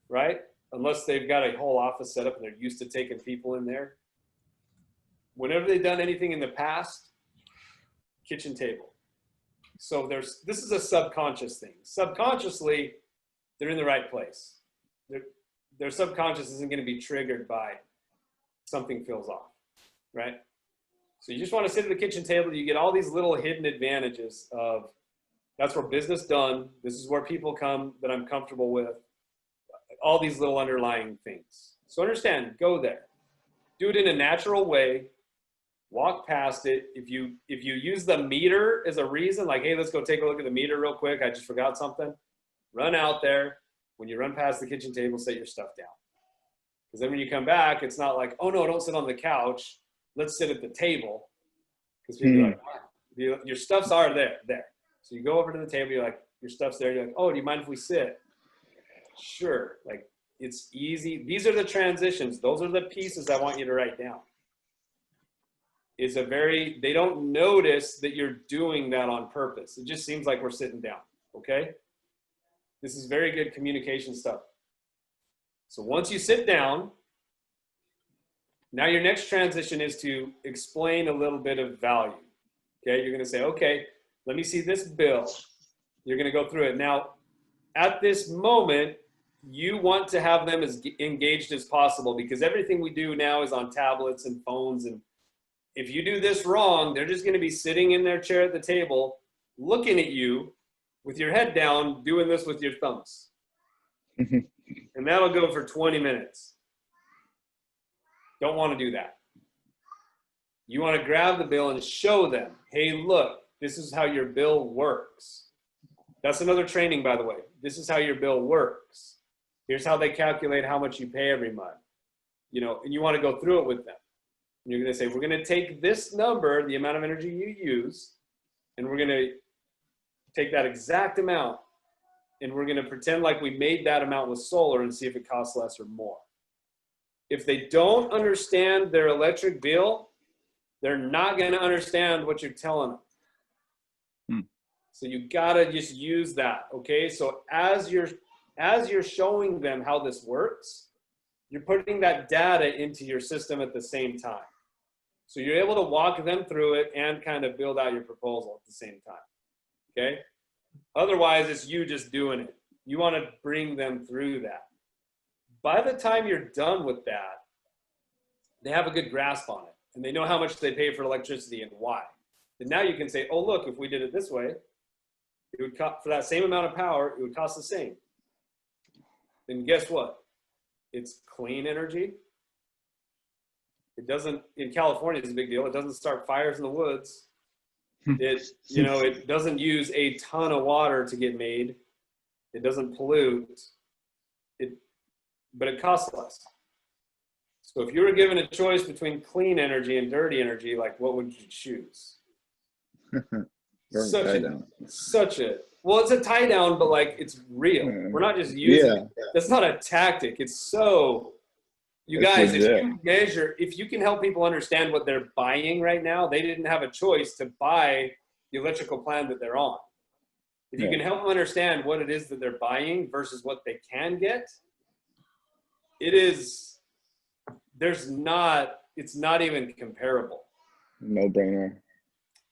Speaker 1: right? unless they've got a whole office set up and they're used to taking people in there. Whenever they've done anything in the past, kitchen table. So this is a subconscious thing. Subconsciously, they're in the right place. Their subconscious isn't going to be triggered by something feels off, right? So you just want to sit at the kitchen table. You get all these little hidden advantages of that's where business done. This is where people come that I'm comfortable with. All these little underlying things. So understand, go there. Do it in a natural way. Walk past it. If you use the meter as a reason, like, hey, let's go take a look at the meter real quick. I just forgot something. Run out there. When you run past the kitchen table, set your stuff down. Because then when you come back, it's not like, oh no, don't sit on the couch. Let's sit at the table. Because people are like, wow. Your stuff's are there. So you go over to the table, you're like, your stuff's there. You're like, oh, do you mind if we sit? Sure. Like, it's easy. These are the transitions. Those are the pieces I want you to write down. They don't notice that you're doing that on purpose. It just seems like we're sitting down. Okay? This is very good communication stuff. So once you sit down, now your next transition is to explain a little bit of value. Okay, you're going to say, okay, let me see this bill. You're going to go through it. Now, at this moment, you want to have them as engaged as possible because everything we do now is on tablets and phones. And if you do this wrong, they're just going to be sitting in their chair at the table, looking at you with your head down, doing this with your thumbs. And that'll go for 20 minutes. Don't want to do that. You want to grab the bill and show them, hey, look, this is how your bill works. That's another training, by the way. This is how your bill works. Here's how they calculate how much you pay every month. You know, and you want to go through it with them. And you're going to say, we're going to take this number, the amount of energy you use, and we're going to take that exact amount and we're going to pretend like we made that amount with solar and see if it costs less or more. If they don't understand their electric bill, they're not going to understand what you're telling them. So you got to just use that. Okay. So as you're showing them how this works, you're putting that data into your system at the same time. So you're able to walk them through it and kind of build out your proposal at the same time. Okay. Otherwise, it's you just doing it. You want to bring them through that. By the time you're done with that, they have a good grasp on it and they know how much they pay for electricity and why. And now you can say, oh, look, if we did it this way, it would cost, for that same amount of power, it would cost the same. And guess what? It's clean energy. It doesn't, in California, it's a big deal. It doesn't start fires in the woods. It doesn't use a ton of water to get made. It doesn't pollute. But it costs less. So if you were given a choice between clean energy and dirty energy, like what would you choose? Such a well, it's a tie down, but like it's real. We're not just using it. That's not a tactic. It's so you guys, if you can help people understand what they're buying right now, they didn't have a choice to buy the electrical plan that they're on. If you can help them understand what it is that they're buying versus what they can get, it's not even comparable.
Speaker 4: No brainer.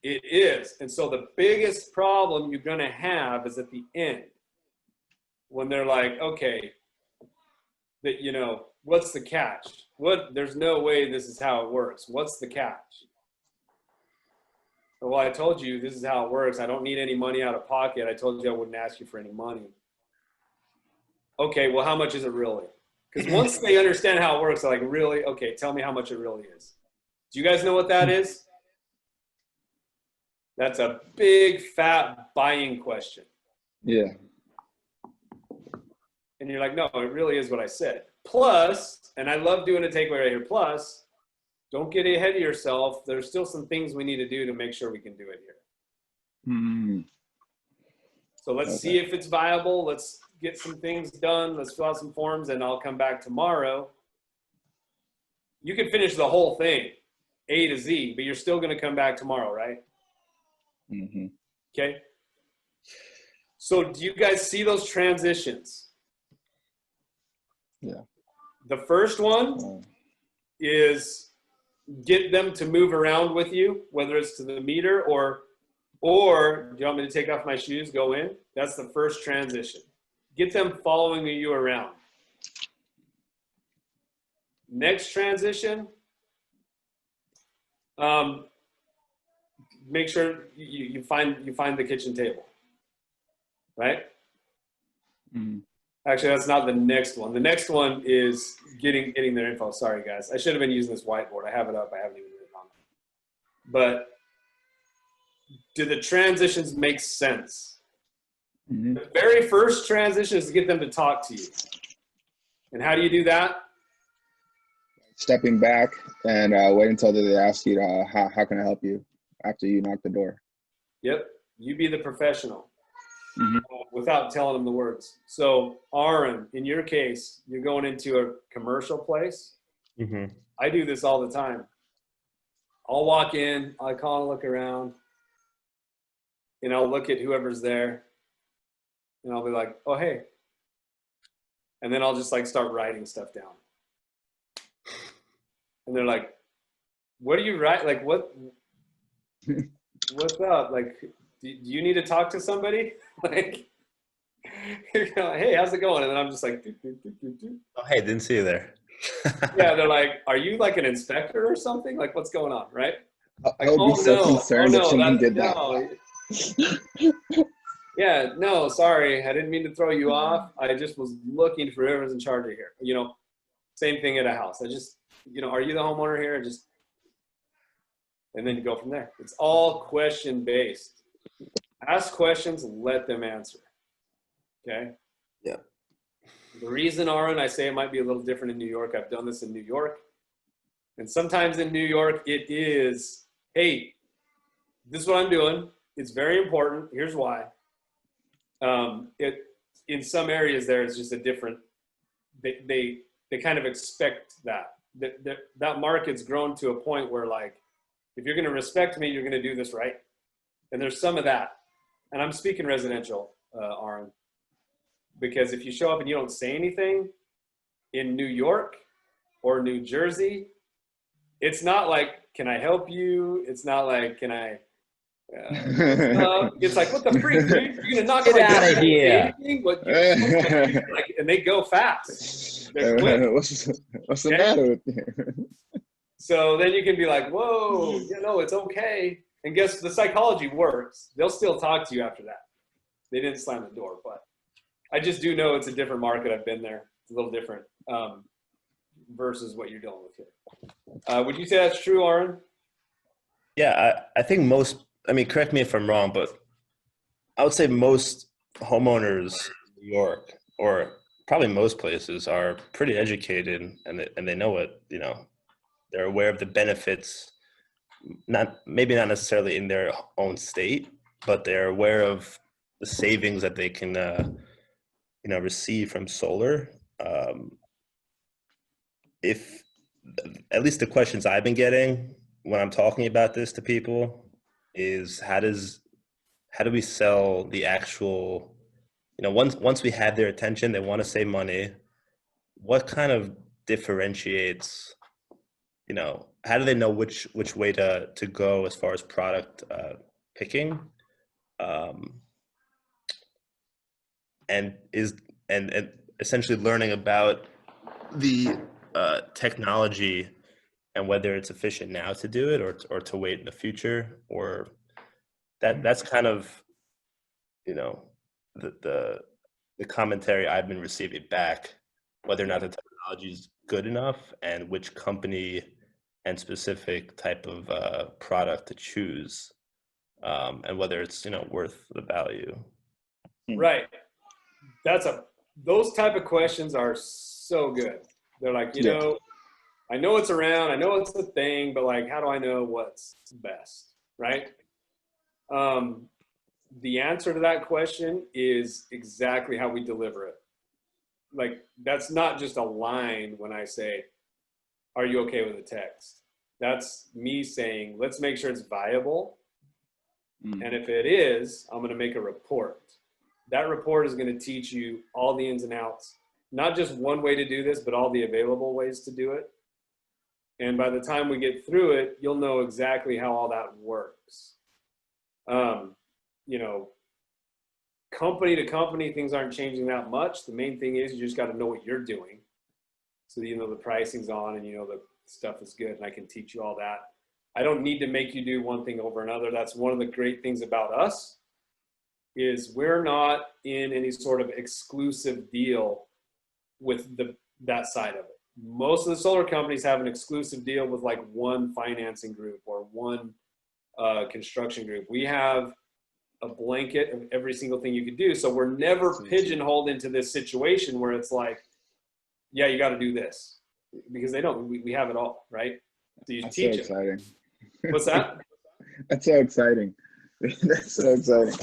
Speaker 1: It is. And so the biggest problem you're going to have is at the end when they're like, okay, what's the catch? There's no way this is how it works. What's the catch? Well, I told you this is how it works. I don't need any money out of pocket. I told you I wouldn't ask you for any money. Okay, well, how much is it really? Because once they understand how it works, they're like, really? Okay, tell me how much it really is. Do you guys know what that is? That's a big, fat buying question.
Speaker 4: Yeah.
Speaker 1: And you're like, no, it really is what I said. Plus, and I love doing a takeaway right here, plus, don't get ahead of yourself. There's still some things we need to do to make sure we can do it here. So let's see if it's viable. Let's get some things done. Let's fill out some forms and I'll come back tomorrow. You can finish the whole thing, A to Z, but you're still going to come back tomorrow, right? Okay. So do you guys see those transitions?
Speaker 4: Yeah.
Speaker 1: The first one is get them to move around with you, whether it's to the meter or do you want me to take off my shoes, go in? That's the first transition. Get them following you around. Next transition, make sure you find the kitchen table, right?
Speaker 2: Mm-hmm.
Speaker 1: Actually, that's not the next one. The next one is getting their info. Sorry, guys. I should have been using this whiteboard. I have it up. I haven't even written on it. But do the transitions make sense?
Speaker 2: Mm-hmm.
Speaker 1: The very first transition is to get them to talk to you. And how do you do that?
Speaker 4: Stepping back and wait until they ask you, how can I help you after you knock the door?
Speaker 1: Yep. You be the professional.
Speaker 2: Mm-hmm.
Speaker 1: Without telling them the words. So, Aaron, in your case, you're going into a commercial place.
Speaker 3: Mm-hmm.
Speaker 1: I do this all the time. I'll walk in, I call and look around, and I'll look at whoever's there, and I'll be like, oh, hey. And then I'll just like start writing stuff down. And they're like, what do you write? Like, what's up? Like, do you need to talk to somebody? Like, you're going, hey, how's it going? And then I'm just like,
Speaker 3: Oh, hey, didn't see you there.
Speaker 1: yeah, they're like, are you like an inspector or something? Like, what's going on, right?
Speaker 4: I would be so concerned if someone did that.
Speaker 1: No. Yeah, no, sorry. I didn't mean to throw you off. I just was looking for whoever's in charge of here. You know, same thing at a house. I just, you know, are you the homeowner here? And then you go from there. It's all question based. Ask questions, let them answer. Okay?
Speaker 3: Yeah.
Speaker 1: The reason, Aaron, I say it might be a little different in New York, I've done this in New York. And sometimes in New York, it is, hey, this is what I'm doing. It's very important. Here's why. In some areas there is just a different, they kind of expect that. That market's grown to a point where, like, if you're going to respect me, you're going to do this right. And there's some of that. And I'm speaking residential, Aaron, because if you show up and you don't say anything in New York or New Jersey, it's not like, can I help you? It's not like, can I, it's like, what the freak, dude? You're gonna knock
Speaker 5: Get
Speaker 1: my
Speaker 5: outta
Speaker 1: door,
Speaker 5: here.
Speaker 1: anything? What, like, and they go fast. They're quick.
Speaker 4: What's the
Speaker 1: Okay?
Speaker 4: matter with you?
Speaker 1: So then you can be like, whoa, you know, it's okay. And guess the psychology works. They'll still talk to you after that. They didn't slam the door, but I just do know it's a different market. I've been there. It's a little different versus what you're dealing with here. Would you say that's true, Aaron?
Speaker 3: Yeah, I think most, I mean, correct me if I'm wrong, but I would say most homeowners in New York, or probably most places, are pretty educated and they know what, you know, they're aware of the benefits, maybe not necessarily in their own state, but they're aware of the savings that they can, you know, receive from solar. If at least the questions I've been getting when I'm talking about this to people is how do we sell the actual, you know, once we have their attention, they want to save money. What kind of differentiates, you know, how do they know which way to go as far as product picking, and essentially learning about the technology and whether it's efficient now to do it or to wait in the future, or that's kind of, you know, the commentary I've been receiving back, whether or not the technology is good enough and which company and specific type of product to choose, and whether it's, you know, worth the value.
Speaker 1: Right. Those type of questions are so good. They're like, you know, I know it's around, I know it's a thing, but like, how do I know what's best, right? The answer to that question is exactly how we deliver it. Like, that's not just a line when I say, are you okay with the text? That's me saying, let's make sure it's viable. And if it is, I'm going to make a report. That report is going to teach you all the ins and outs not just one way to do this, but all the available ways to do it. And by the time we get through it, you'll know exactly how all that works. You know, company to company, things aren't changing that much. The main thing is you just got to know what you're doing. So you know the pricing's on and you know the stuff is good, and I can teach you all that. I don't need to make you do one thing over another. That's one of the great things about us, is we're not in any sort of exclusive deal with that side of it. Most of the solar companies have an exclusive deal with like one financing group or one construction group. We have a blanket of every single thing you could do. So we're never pigeonholed into this situation where it's like, yeah, you got to do this, because they don't. We have it all, right? So you
Speaker 4: That's
Speaker 1: teach
Speaker 4: so
Speaker 1: it.
Speaker 4: exciting.
Speaker 1: What's that?
Speaker 4: That's so exciting. That's so exciting.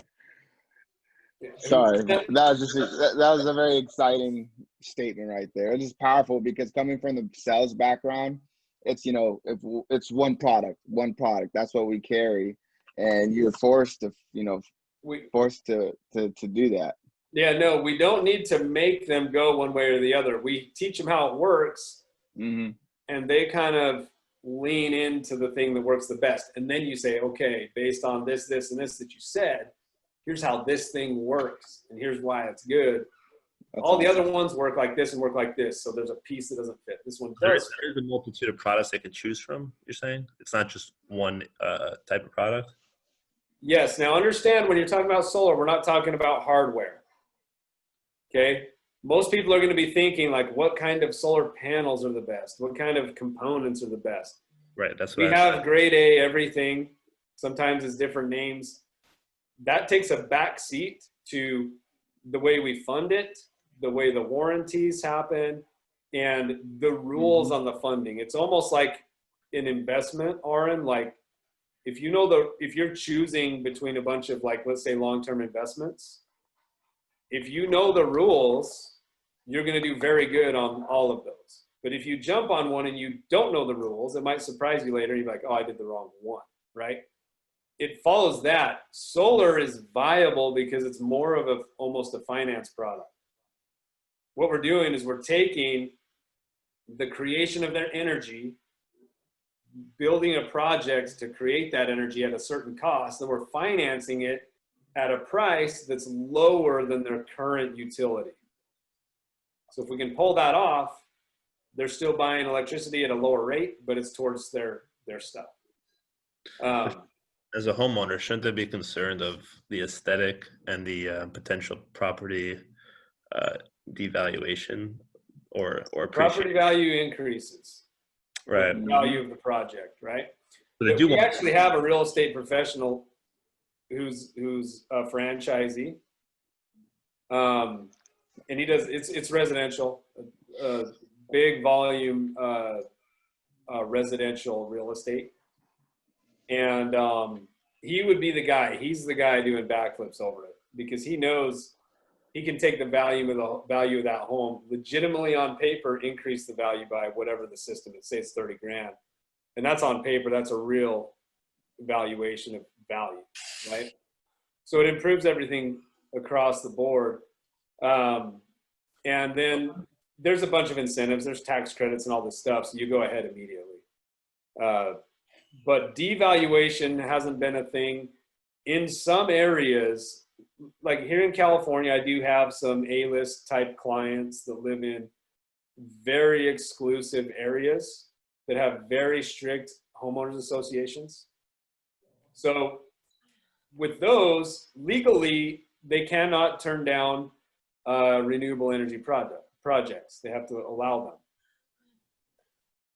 Speaker 4: Sorry, that was a very exciting statement right there. It's just powerful because coming from the sales background, it's, you know, if it's one product. That's what we carry, and you're forced to, you know, to do that.
Speaker 1: Yeah, no, we don't need to make them go one way or the other. We teach them how it works,
Speaker 4: Mm-hmm.
Speaker 1: and they kind of lean into the thing that works the best. And then you say, okay, based on this, this, and this that you said, here's how this thing works, and here's why it's good. All the other ones work like this and work like this, so there's a piece that doesn't fit. This one does.
Speaker 3: There's a multitude of products they could choose from, you're saying? It's not just one type of product?
Speaker 1: Yes. Now understand, when you're talking about solar, we're not talking about hardware. Okay. Most people are going to be thinking like, what kind of solar panels are the best? What kind of components are the best?
Speaker 3: Right. That's what
Speaker 1: We have grade A everything. Sometimes it's different names. That takes a back seat to the way we fund it, the way the warranties happen, and the rules on the funding. It's almost like an investment, Aaron. Like if you know if you're choosing between a bunch of, like, let's say long-term investments, if you know the rules, you're going to do very good on all of those. But if you jump on one and you don't know the rules, it might surprise you later. You're like, oh, I did the wrong one, right? It follows that. Solar is viable because it's more of almost a finance product. What we're doing is we're taking the creation of their energy, building a project to create that energy at a certain cost, and we're financing it at a price that's lower than their current utility. So if we can pull that off, they're still buying electricity at a lower rate, but it's towards their stuff.
Speaker 3: As a homeowner, shouldn't they be concerned of the aesthetic and the potential property devaluation or
Speaker 1: property value increases?
Speaker 3: Right.
Speaker 1: The value of the project, right?
Speaker 3: So
Speaker 1: we actually have a real estate professional who's a franchisee, and he does it's residential, big volume residential real estate, and he would be the guy. He's the guy doing backflips over it because he knows he can take the value of that home legitimately on paper, increase the value by whatever the system is. Say it's 30 grand, and that's on paper. That's a real valuation of value, right? So it improves everything across the board. And then there's a bunch of incentives. There's tax credits and all this stuff. So you go ahead immediately. But devaluation hasn't been a thing in some areas. Like here in California, I do have some A-list type clients that live in very exclusive areas that have very strict homeowners associations. So with those, legally, they cannot turn down renewable energy projects. They have to allow them.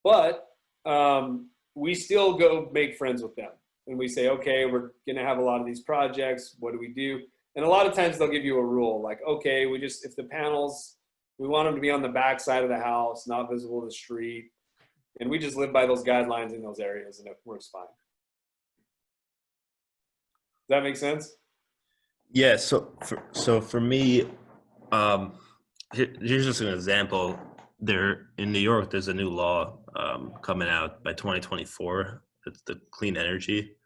Speaker 1: But we still go make friends with them. And we say, okay, we're going to have a lot of these projects. What do we do? And a lot of times they'll give you a rule like, okay, if the panels, we want them to be on the back side of the house, not visible to the street. And we just live by those guidelines in those areas, and it works fine. Does that make sense?
Speaker 3: Yeah. So for me, here's just an example. There in New York, there's a new law coming out by 2024. It's the clean energy.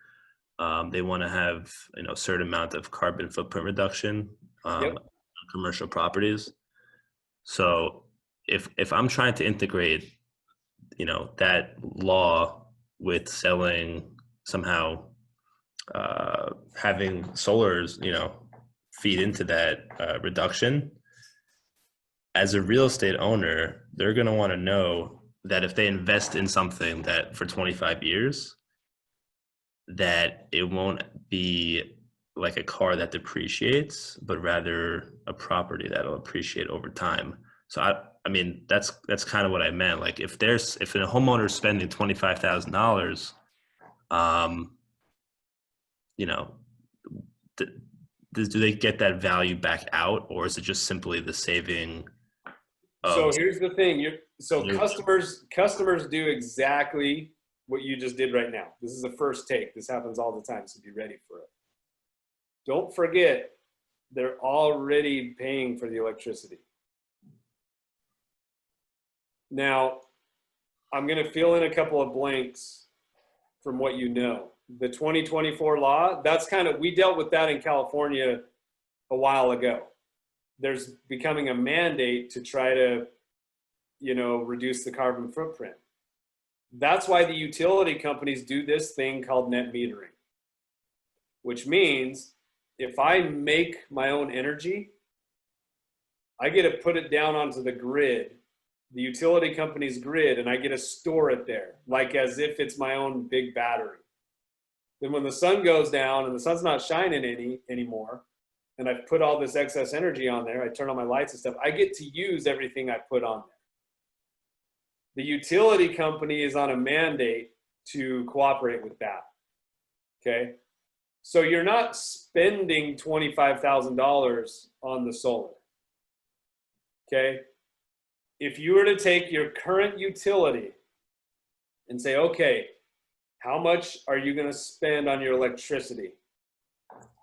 Speaker 3: They want to have a certain amount of carbon footprint reduction on commercial properties. So if I'm trying to integrate, that law with selling somehow, having solars, feed into that reduction, as a real estate owner, they're going to want to know that if they invest in something that for 25 years, that it won't be like a car that depreciates, but rather a property that'll appreciate over time. So I mean, that's kind of what I meant. Like if a homeowner is spending $25,000, you know, do they get that value back out, or is it just simply the saving?
Speaker 1: So here's the thing. Customers do exactly what you just did right now. This is the first take. This happens all the time, so be ready for it. Don't forget, they're already paying for the electricity. Now, I'm going to fill in a couple of blanks from what you know. The 2024 law, we dealt with that in California a while ago. There's becoming a mandate to try to, reduce the carbon footprint. That's why the utility companies do this thing called net metering, which means if I make my own energy, I get to put it down onto the grid, the utility company's grid, and I get to store it there, like as if it's my own big battery. Then when the sun goes down and the sun's not shining anymore, and I've put all this excess energy on there, I turn on my lights and stuff, I get to use everything I put on there. The utility company is on a mandate to cooperate with that, okay? So you're not spending $25,000 on the solar, okay? If you were to take your current utility and say, okay, how much are you gonna spend on your electricity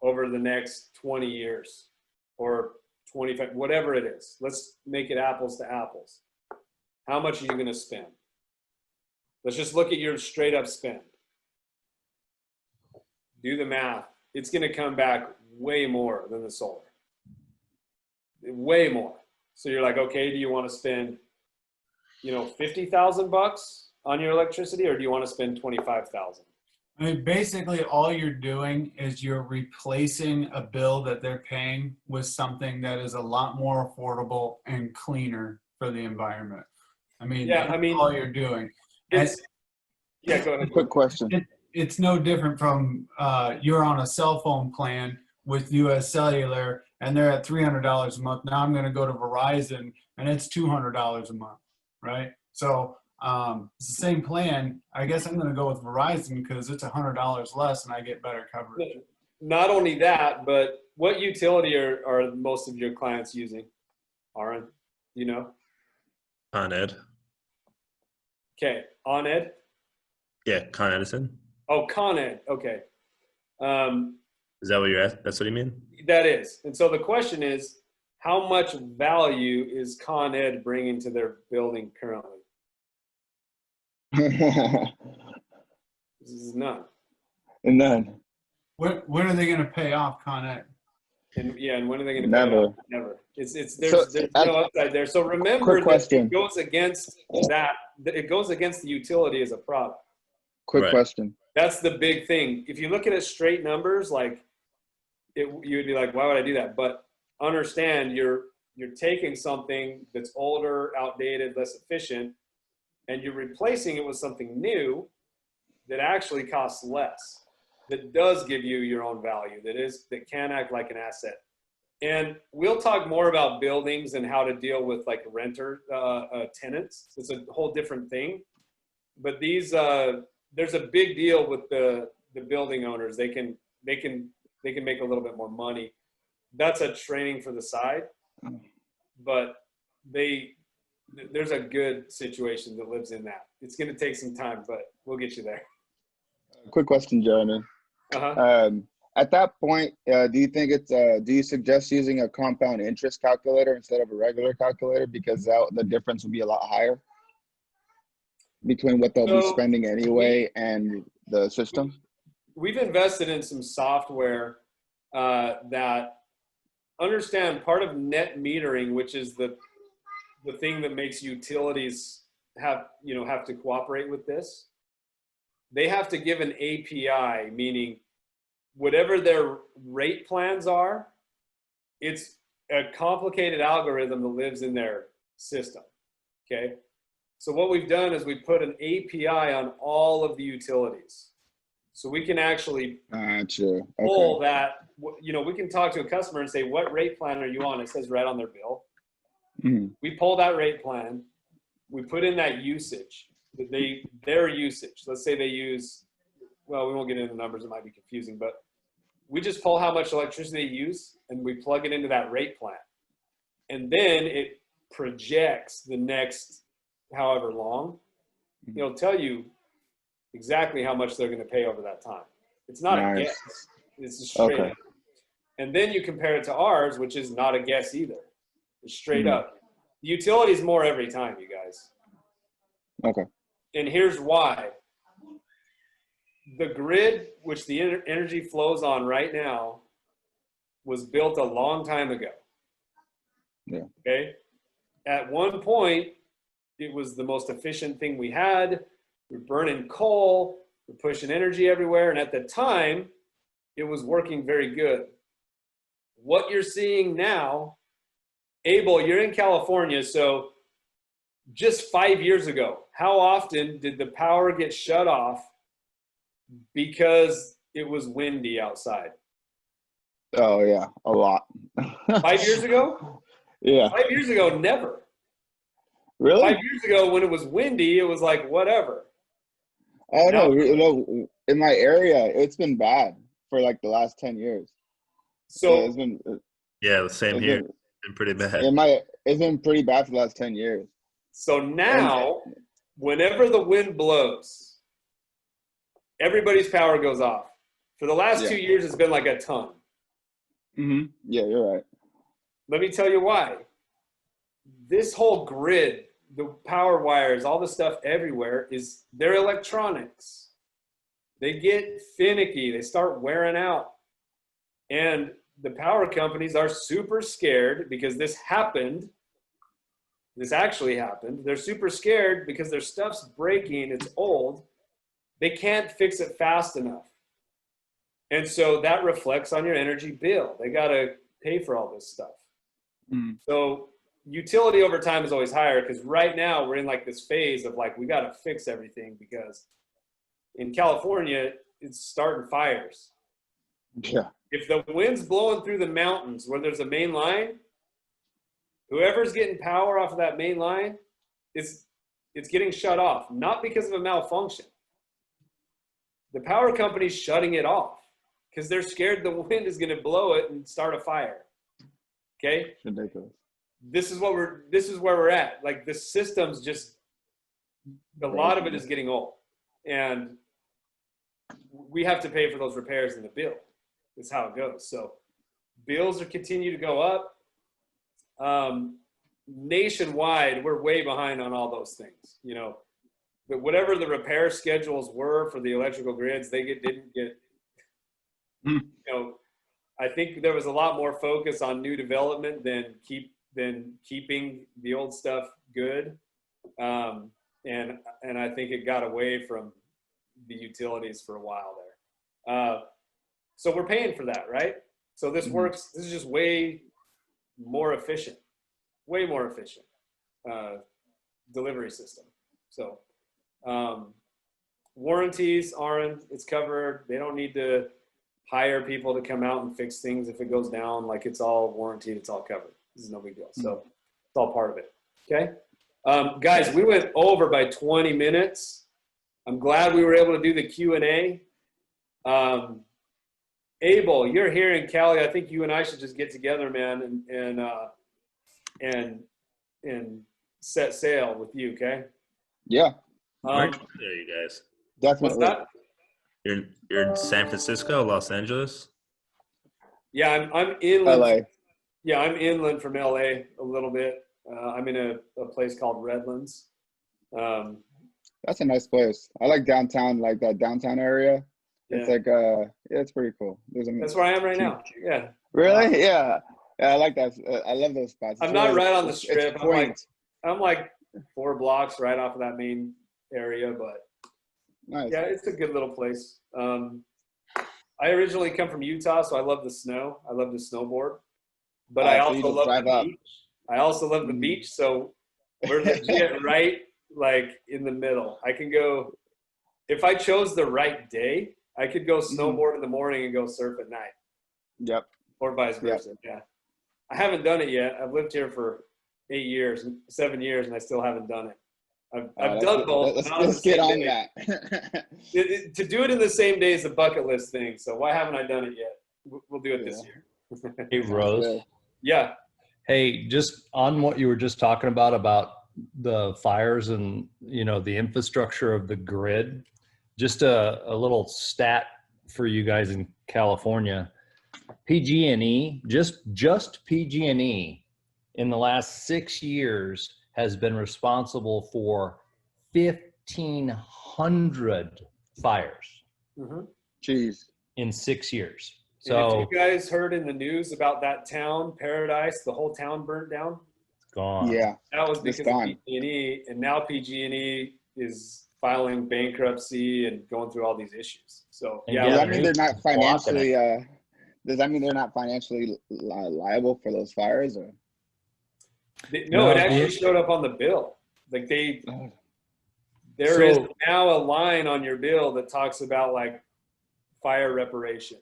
Speaker 1: over the next 20 years or 25, whatever it is. Let's make it apples to apples. How much are you going to spend? Let's just look at your straight up spend. Do the math. It's going to come back way more than the solar. Way more. So you're like, okay, do you want to spend, $50,000 on your electricity, or do you want to spend 25,000?
Speaker 2: I mean, basically all you're doing is you're replacing a bill that they're paying with something that is a lot more affordable and cleaner for the environment. All you're doing.
Speaker 1: Go ahead.
Speaker 4: Quick question.
Speaker 2: It's no different from you're on a cell phone plan with US Cellular and they're at $300 a month. Now I'm going to go to Verizon and it's $200 a month, right? So it's the same plan. I guess I'm going to go with Verizon because it's $100 less and I get better coverage.
Speaker 1: Not only that, but what utility are most of your clients using? Aaron,
Speaker 3: Con Ed.
Speaker 1: Okay, On Ed?
Speaker 3: Yeah, Con Edison.
Speaker 1: Oh, Con Ed, okay.
Speaker 3: Is that what you're asking? That's what you mean?
Speaker 1: That is. And so the question is, how much value is Con Ed bringing to their building currently? This is none.
Speaker 4: None.
Speaker 2: When are they going to pay off Con Ed?
Speaker 1: And when are they going to
Speaker 4: Never.
Speaker 1: pay off? Never. There's no upside there. So remember that it goes against that. It goes against the utility as a product.
Speaker 4: Quick question.
Speaker 1: That's the big thing. If you look at it straight numbers, you would be like, why would I do that? But understand you're taking something that's older, outdated, less efficient, and you're replacing it with something new that actually costs less, that does give you your own value, that can act like an asset. And we'll talk more about buildings and how to deal with renter tenants. It's a whole different thing. But there's a big deal with the building owners. They can make a little bit more money. That's a training for the side, but there's a good situation that lives in that. It's going to take some time, but we'll get you there.
Speaker 4: Quick question, Jeremy.
Speaker 1: Uh-huh.
Speaker 4: At that point, do you think do you suggest using a compound interest calculator instead of a regular calculator, because the difference will be a lot higher between what they'll be spending anyway and the system?
Speaker 1: We've invested in some software that understand part of net metering, which is the the thing that makes utilities have to cooperate with this. They have to give an API, meaning whatever their rate plans are, it's a complicated algorithm that lives in their system. Okay. So what we've done is we put an API on all of the utilities. So we can actually
Speaker 4: Gotcha.
Speaker 1: pull
Speaker 4: Okay.
Speaker 1: that, we can talk to a customer and say, what rate plan are you on? It says right on their bill.
Speaker 4: Mhm.
Speaker 1: We pull that rate plan, we put in that usage, their usage. Let's say they use, well, we won't get into the numbers, it might be confusing, but we just pull how much electricity they use and we plug it into that rate plan. And then it projects the next however long. It'll tell you exactly how much they're going to pay over that time. It's not a
Speaker 4: Nice.
Speaker 1: guess. It's a straight
Speaker 4: Okay.
Speaker 1: up. And then you compare it to ours, which is not a guess either. It's straight
Speaker 4: Mhm.
Speaker 1: up. The utility is more every time, you guys.
Speaker 4: Okay.
Speaker 1: And here's why. The grid, which the energy flows on right now, was built a long time ago.
Speaker 4: Yeah.
Speaker 1: Okay. At one point, it was the most efficient thing we had. We're burning coal, we're pushing energy everywhere. And at the time, it was working very good. What you're seeing now, Abel, you're in California, so just 5 years ago, how often did the power get shut off because it was windy outside?
Speaker 4: Oh yeah, a lot.
Speaker 1: 5 years ago?
Speaker 4: Yeah.
Speaker 1: 5 years ago, never.
Speaker 4: Really?
Speaker 1: 5 years ago, when it was windy, it was like, whatever.
Speaker 4: Oh
Speaker 1: Now-
Speaker 4: no, in my area, it's been bad for like the last 10 years.
Speaker 1: So
Speaker 4: it's been
Speaker 3: Yeah, the same
Speaker 4: it's
Speaker 3: here.
Speaker 4: been,
Speaker 3: Been pretty bad.
Speaker 4: it's been pretty bad for the last 10 years.
Speaker 1: So now, whenever the wind blows, everybody's power goes off. For the last
Speaker 4: Yeah.
Speaker 1: 2 years, it's been like a ton.
Speaker 2: Mm-hmm.
Speaker 4: Yeah, you're right.
Speaker 1: Let me tell you why. This whole grid, the power wires, all the stuff everywhere they're electronics. They get finicky. They start wearing out. And the power companies are super scared because this happened. This actually happened. They're super scared because their stuff's breaking. It's old. They can't fix it fast enough. And so that reflects on your energy bill. They got to pay for all this stuff.
Speaker 2: Mm.
Speaker 1: So utility over time is always higher because right now we're in like this phase of like, we got to fix everything because in California, it's starting fires.
Speaker 4: Yeah.
Speaker 1: If the wind's blowing through the mountains where there's a main line, whoever's getting power off of that main line, it's getting shut off, not because of a malfunction. The power company's shutting it off because they're scared the wind is going to blow it and start a fire. Okay?
Speaker 4: Ridiculous.
Speaker 1: This is where we're at. Like the system's just, a lot of it is getting old. And we have to pay for those repairs in the bill. That's how it goes. So bills are continue to go up. Nationwide, we're way behind on all those things. But whatever the repair schedules were for the electrical grids, didn't get. I think there was a lot more focus on new development than keeping the old stuff good, and I think it got away from the utilities for a while there. So we're paying for that, right? So this works. This is just way more efficient delivery system. So warranties aren't, it's covered. They don't need to hire people to come out and fix things if it goes down. Like it's all warranted, it's all covered. This is no big deal. So it's all part of it. Okay. Guys, we went over by 20 minutes. I'm glad we were able to do the Q&A. Abel, you're here in Cali. I think you and I should just get together, man, and set sail with you. Okay.
Speaker 4: Yeah,
Speaker 3: Where are you guys?
Speaker 4: definitely.
Speaker 1: What's that?
Speaker 3: You're in San Francisco, Los Angeles?
Speaker 1: Yeah, I'm inland.
Speaker 4: LA.
Speaker 1: Yeah, I'm inland from LA a little bit. I'm in a place called Redlands.
Speaker 4: That's a nice place. I like downtown, like that downtown area. It's
Speaker 1: Yeah.
Speaker 4: like yeah, it's pretty cool.
Speaker 1: That's where I am right now. Yeah.
Speaker 4: Really? Yeah. Yeah, I like that. I love those spots.
Speaker 1: I'm
Speaker 4: It's
Speaker 1: not
Speaker 4: really-
Speaker 1: right on the
Speaker 4: it's
Speaker 1: strip. I'm
Speaker 4: quaint.
Speaker 1: I'm like 4 blocks right off of that main area, but
Speaker 4: Nice.
Speaker 1: yeah, it's a good little place. I originally come from Utah, so I love the snow. I love to snowboard, but I
Speaker 4: So you
Speaker 1: also
Speaker 4: just
Speaker 1: love
Speaker 4: drive
Speaker 1: the
Speaker 4: up.
Speaker 1: beach. I also love the
Speaker 4: Mhm.
Speaker 1: beach, so we're legit right like in the middle. I can go if I chose the right day. I could go snowboard in the morning and go surf at night,
Speaker 4: Yep.
Speaker 1: or vice
Speaker 4: Yep.
Speaker 1: versa. Yeah, I haven't done it yet. I've lived here for 7 years, and I still haven't done it. I've done both.
Speaker 4: Let's,
Speaker 1: not on the
Speaker 4: let's get
Speaker 1: same
Speaker 4: on
Speaker 1: day.
Speaker 4: that.
Speaker 1: To do it in the same day is a bucket list thing. So why haven't I done it yet? We'll do it this year.
Speaker 5: Hey, Rose.
Speaker 4: good.
Speaker 1: Yeah.
Speaker 5: Hey, just on what you were just talking about the fires and, you know, the infrastructure of the grid, just a little stat for you guys in California. PG&E, just PG&E in the last 6 years has been responsible for 1,500 fires
Speaker 1: Mhm.
Speaker 4: Jeez.
Speaker 5: in 6 years.
Speaker 1: And
Speaker 5: So
Speaker 1: if you guys heard in the news about that town, Paradise, the whole town burnt down.
Speaker 5: gone.
Speaker 4: Yeah.
Speaker 1: That was
Speaker 4: It's
Speaker 1: because of
Speaker 4: gone.
Speaker 1: PG&E, and now PG&E is filing bankruptcy and going through all these issues. So
Speaker 5: And
Speaker 1: yeah,
Speaker 4: Does
Speaker 5: Yeah,
Speaker 4: that mean
Speaker 5: they're
Speaker 4: they're not
Speaker 5: blocking
Speaker 4: financially? Does that mean they're not financially liable for those fires? Or
Speaker 1: no, it
Speaker 5: No,
Speaker 1: actually
Speaker 5: dude.
Speaker 1: showed up on the bill. Like there
Speaker 5: So-
Speaker 1: is now a line on your bill that talks about like fire reparation.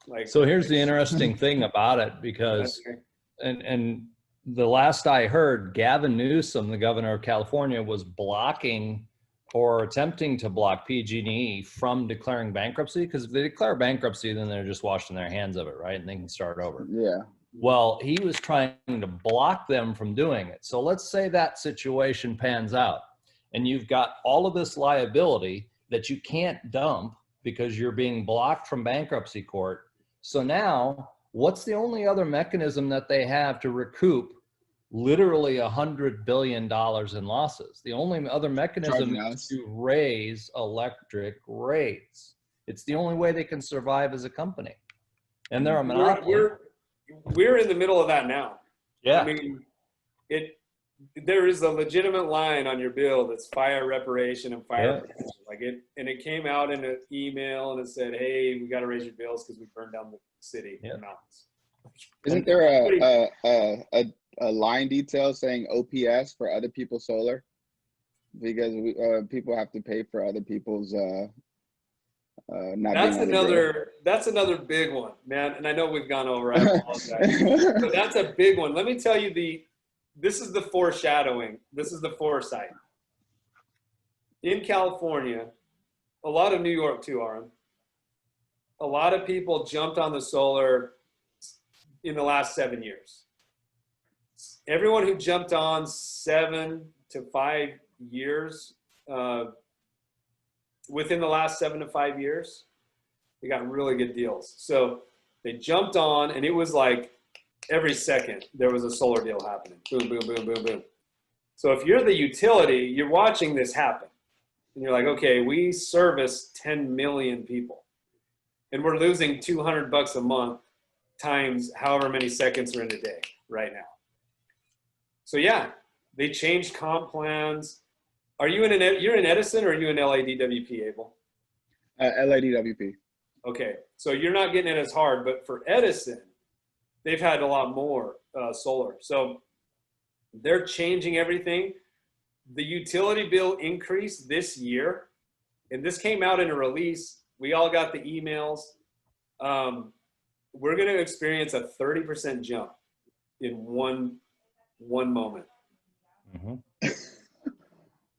Speaker 1: Like
Speaker 5: So here's the interesting thing about it, because and the last I heard, Gavin Newsom, the governor of California, was blocking or attempting to block PG&E from declaring bankruptcy, because if they declare bankruptcy, then they're just washing their hands of it, right? And they can start over.
Speaker 4: yeah.
Speaker 5: Well, he was trying to block them from doing it. So let's say that situation pans out and you've got all of this liability that you can't dump because you're being blocked from bankruptcy court. So now, what's the only other mechanism that they have to recoup literally $100 billion in losses? The only other mechanism
Speaker 4: Charging
Speaker 5: is
Speaker 4: us.
Speaker 5: to raise electric rates. It's the only way they can survive as a company. And they're a monopoly.
Speaker 1: We're in the middle of that now.
Speaker 5: Yeah.
Speaker 1: I mean, there is a legitimate line on your bill that's fire reparation and fire
Speaker 5: Yeah.
Speaker 1: prevention. Like it came out in an email and it said, "Hey, we got to raise your bills because we burned down the city,
Speaker 5: Yeah.
Speaker 1: the mountains."
Speaker 4: Isn't there a line detail saying OPS for other people's solar? Because people have to pay for other people's not
Speaker 1: That's
Speaker 4: being on the grid.
Speaker 1: that's another big one, man. And I know we've gone over. I apologize, but that's a big one. Let me tell you this is the foreshadowing. This is the foresight. In California, a lot of New York too, Aaron. A lot of people jumped on the solar in the last 7 years. Everyone who jumped on 7 to 5 years, within the last 7 to 5 years, they got really good deals. So they jumped on, and it was like every second there was a solar deal happening. Boom, boom, boom, boom, boom. So if you're the utility, you're watching this happen. And you're like, okay, we service 10 million people. And we're losing $200 a month times however many seconds are in a day right now. So yeah, they changed comp plans. Are you you're in Edison or are you in LADWP, Abel?
Speaker 4: LADWP.
Speaker 1: Okay, so you're not getting it as hard, but for Edison, they've had a lot more solar. So they're changing everything. The utility bill increase this year, and this came out in a release. We all got the emails. We're going to experience a 30% jump in one moment.
Speaker 5: Mm-hmm.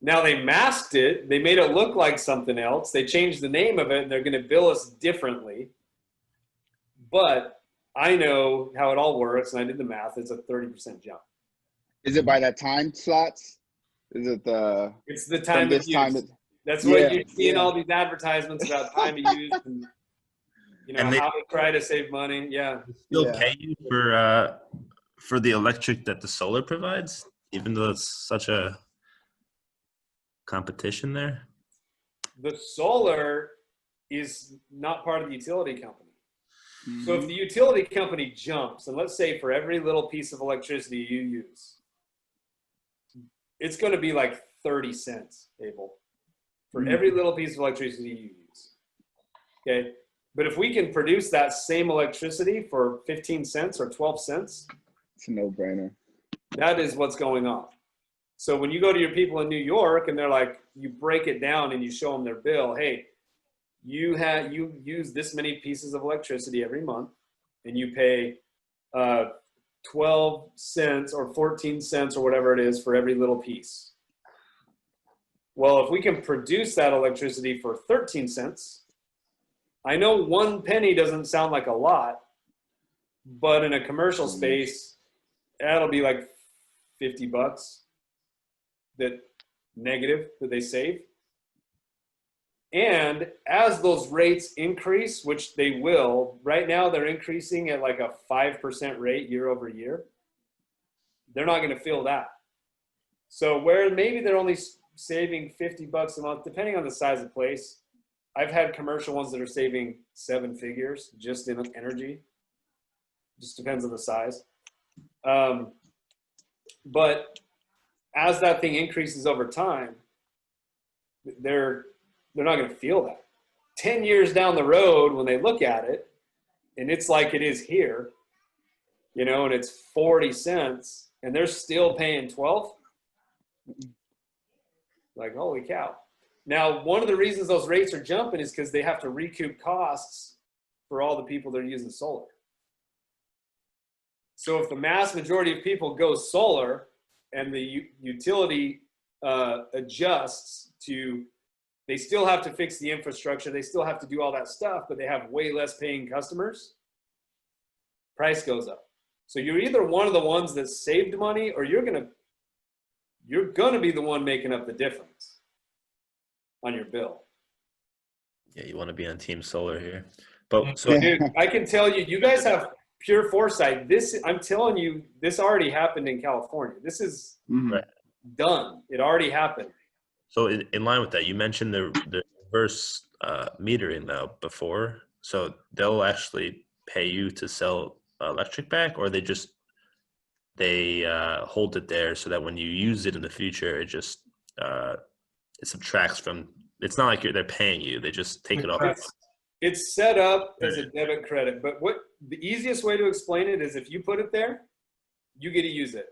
Speaker 1: Now they masked it. They made it look like something else. They changed the name of it, and they're going to bill us differently. But I know how it all works, and I did the math. It's a 30% jump.
Speaker 4: Is it by that time slots? Is it the
Speaker 1: It's the
Speaker 4: from
Speaker 1: time of
Speaker 4: this
Speaker 1: use.
Speaker 4: time?
Speaker 1: That's
Speaker 4: Yeah,
Speaker 1: what you see in
Speaker 4: yeah.
Speaker 1: all these advertisements about time of use and
Speaker 3: And they-
Speaker 1: how to try to save money. Yeah.
Speaker 3: Still
Speaker 4: Yeah.
Speaker 3: pay you for the electric that the solar provides, even though it's such a competition there.
Speaker 1: The solar is not part of the utility company. So if the utility company jumps, and let's say for every little piece of electricity you use, it's going to be like 30 cents, Abel, for every little piece of electricity you use. Okay. But if we can produce that same electricity for 15 cents or 12 cents,
Speaker 4: It's a no-brainer.
Speaker 1: that is what's going on. So when you go to your people in New York and they're like, you break it down and you show them their bill, hey, you use this many pieces of electricity every month and you pay 12 cents or 14 cents or whatever it is for every little piece. Well, if we can produce that electricity for 13 cents, I know 1 penny doesn't sound like a lot, but in a commercial space, that'll be like 50 bucks that they save. And as those rates increase, which they will, right now they're increasing at like a 5% rate year over year. They're not going to feel that. So where maybe they're only saving 50 bucks a month, depending on the size of the place. I've had commercial ones that are saving 7 figures just in energy. Just depends on the size. But as that thing increases over time, they're not going to feel that. 10 years down the road, when they look at it, and it's like it is here, you know, and it's 40 cents, and they're still paying 12, like, holy cow. Now, one of the reasons those rates are jumping is because they have to recoup costs for all the people that are using solar. So if the mass majority of people go solar and the utility adjusts to, they still have to fix the infrastructure, they still have to do all that stuff, but they have way less paying customers, price goes up. So you're either one of the ones that saved money, or you're gonna be the one making up the difference on your bill.
Speaker 3: Yeah, you want to be on Team Solar here. But so
Speaker 1: Dude, I can tell you, you guys have pure foresight. I'm telling you, this already happened in California. This is
Speaker 3: Right.
Speaker 1: done. It already happened.
Speaker 3: So in line with that, you mentioned the reverse metering though before. So they'll actually pay you to sell electric back, or they hold it there so that when you use it in the future, it just it subtracts from. It's not like they're paying you; they just take it off.
Speaker 1: It's set up as a debit credit, but what the easiest way to explain it is if you put it there, you get to use it.